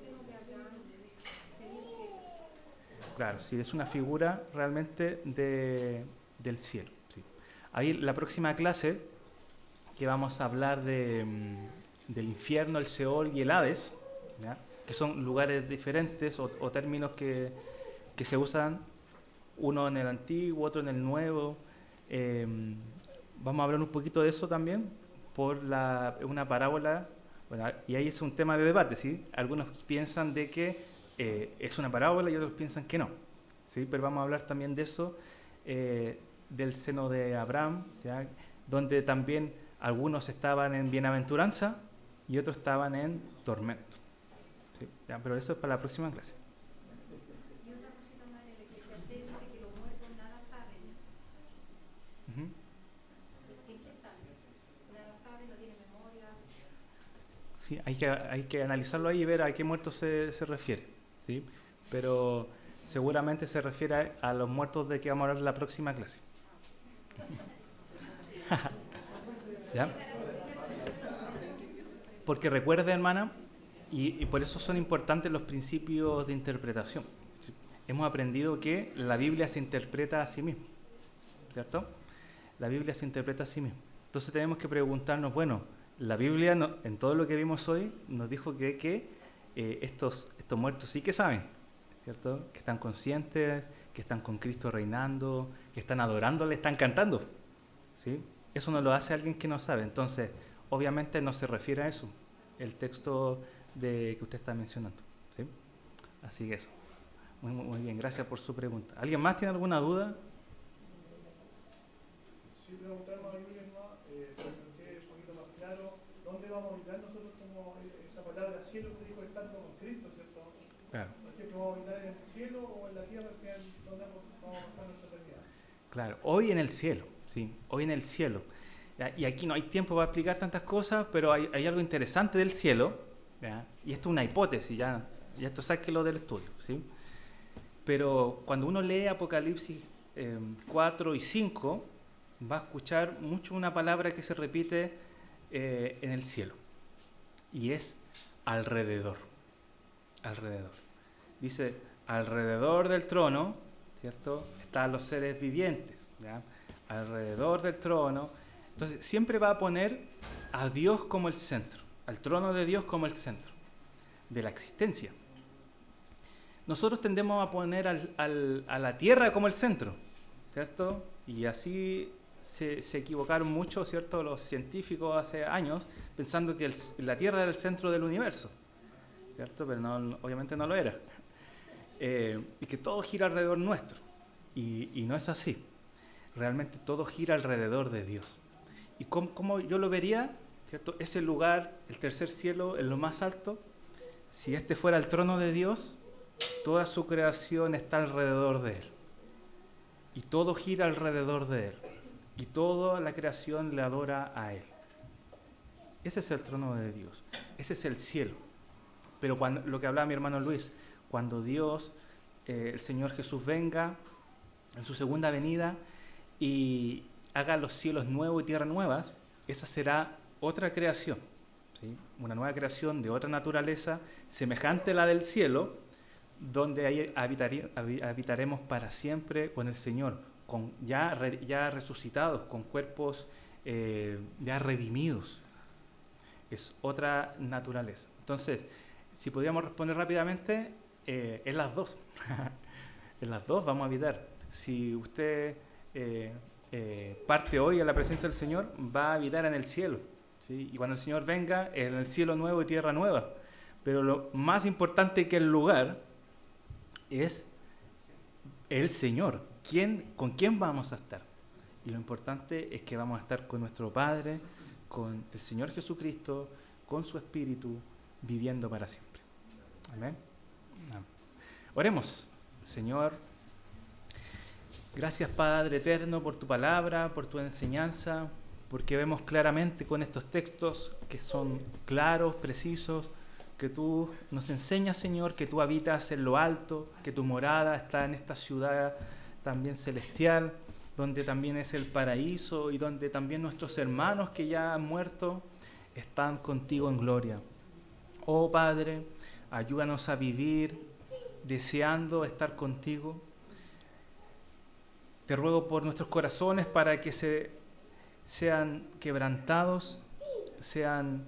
A: Claro, sí, es una figura realmente del cielo. Sí. Ahí la próxima clase, que vamos a hablar del infierno, el Seol y el Hades, ¿ya?, que son lugares diferentes o términos que se usan, uno en el antiguo, otro en el nuevo. Vamos a hablar un poquito de eso también por una parábola. Bueno, y ahí es un tema de debate, ¿sí? Algunos piensan de que es una parábola y otros piensan que no, ¿sí? Pero vamos a hablar también de eso, del seno de Abraham, ¿ya?, donde también algunos estaban en bienaventuranza y otros estaban en tormento, ¿sí? ¿Ya? Pero eso es para la próxima clase.
I: Y otra cosita más, en el Eclesiastés dice que los muertos nada saben.
A: Uh-huh.
I: ¿En qué están? Nada saben, no tienen memoria.
A: Sí, hay que analizarlo ahí y ver a qué muertos se refiere, ¿sí? Pero seguramente se refiere a los muertos de que vamos a hablar en la próxima clase. ¿Ya? Porque recuerde, hermana, y por eso son importantes los principios de interpretación, ¿sí? Hemos aprendido que la Biblia se interpreta a sí misma, ¿cierto? La Biblia se interpreta a sí misma. Entonces tenemos que preguntarnos, bueno, la Biblia, en todo lo que vimos hoy, nos dijo que estos muertos sí que saben, ¿cierto? Que están conscientes, que están con Cristo reinando, que están adorándole, están cantando, ¿sí? Eso no lo hace alguien que no sabe. Entonces, obviamente no se refiere a eso, el texto que usted está mencionando, ¿sí? Así que eso. Muy bien, gracias por su pregunta. ¿Alguien más tiene alguna duda?
D: Sí, preguntarnos a Jürgen, ¿no? Para que quede un poquito más claro, ¿dónde vamos a ubicar nosotros como esa palabra cielo que dijo estando con Cristo, ¿cierto?
A: Claro.
D: Por ejemplo, ¿vamos a ubicar en el cielo o en la tierra, donde vamos a pasar nuestra eternidad?
A: Claro, hoy en el cielo, sí, hoy en el cielo. ¿Ya? Y aquí no hay tiempo para explicar tantas cosas, pero hay algo interesante del cielo, ¿ya? Y esto es una hipótesis, ya esto sáquelo del estudio, ¿sí? Pero cuando uno lee Apocalipsis 4 y 5, va a escuchar mucho una palabra que se repite en el cielo, y es alrededor. Alrededor. Dice, alrededor del trono, ¿cierto?, están los seres vivientes, ¿ya? Alrededor del trono. Entonces, siempre va a poner a Dios como el centro, al trono de Dios como el centro de la existencia. Nosotros tendemos a poner a la tierra como el centro, ¿cierto? Y así se equivocaron mucho, ¿cierto?, los científicos hace años, pensando que la tierra era el centro del universo, ¿cierto? Pero no, obviamente no lo era. Y que todo gira alrededor nuestro. Y no es así. Realmente todo gira alrededor de Dios. ¿Y cómo yo lo vería? ¿Cierto? Ese lugar, el tercer cielo, en lo más alto, si este fuera el trono de Dios, Toda su creación está alrededor de Él. Y todo gira alrededor de Él. Y toda la creación le adora a Él. Ese es el trono de Dios. Ese es el cielo. Pero lo que hablaba mi hermano Luis, cuando Dios, el Señor Jesús venga en su segunda venida y haga los cielos nuevos y tierras nuevas, esa será otra creación, ¿sí? Una nueva creación de otra naturaleza, semejante a la del cielo, donde ahí habitaremos para siempre con el Señor, ya resucitados, con cuerpos ya redimidos. Es otra naturaleza. Entonces, si podríamos responder rápidamente, en las dos. En las dos vamos a habitar. Si usted parte hoy a la presencia del Señor, va a habitar en el cielo, ¿sí? Y cuando el Señor venga, en el cielo nuevo y tierra nueva. Pero lo más importante que el lugar es el Señor. ¿Con quién vamos a estar? Y lo importante es que vamos a estar con nuestro Padre, con el Señor Jesucristo, con su Espíritu, viviendo para siempre. Amén. Oremos. Señor, gracias Padre eterno por tu palabra, por tu enseñanza, porque vemos claramente con estos textos que son claros, precisos, que tú nos enseñas, Señor, que tú habitas en lo alto, que tu morada está en esta ciudad también celestial, donde también es el paraíso y donde también nuestros hermanos que ya han muerto están contigo en gloria. Oh Padre, ayúdanos a vivir deseando estar contigo. Te ruego por nuestros corazones para que sean quebrantados, sean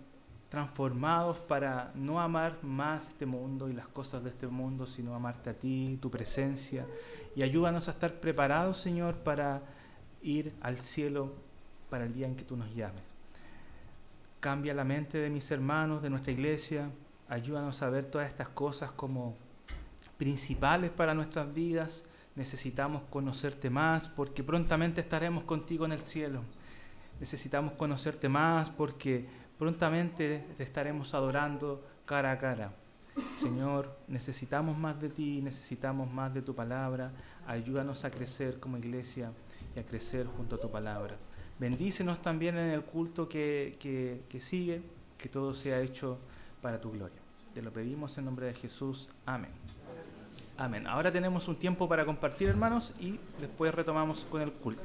A: transformados para no amar más este mundo y las cosas de este mundo, sino amarte a ti, tu presencia. Y ayúdanos a estar preparados, Señor, para ir al cielo para el día en que tú nos llames. Cambia la mente de mis hermanos, de nuestra iglesia. Ayúdanos a ver todas estas cosas como principales para nuestras vidas. Necesitamos conocerte más porque prontamente estaremos contigo en el cielo. Necesitamos conocerte más porque prontamente te estaremos adorando cara a cara. Señor, necesitamos más de ti, necesitamos más de tu palabra. Ayúdanos a crecer como iglesia y a crecer junto a tu palabra. Bendícenos también en el culto que sigue, que todo sea hecho para tu gloria. Te lo pedimos en nombre de Jesús. Amén. Amén. Ahora tenemos un tiempo para compartir, hermanos, y después retomamos con el culto.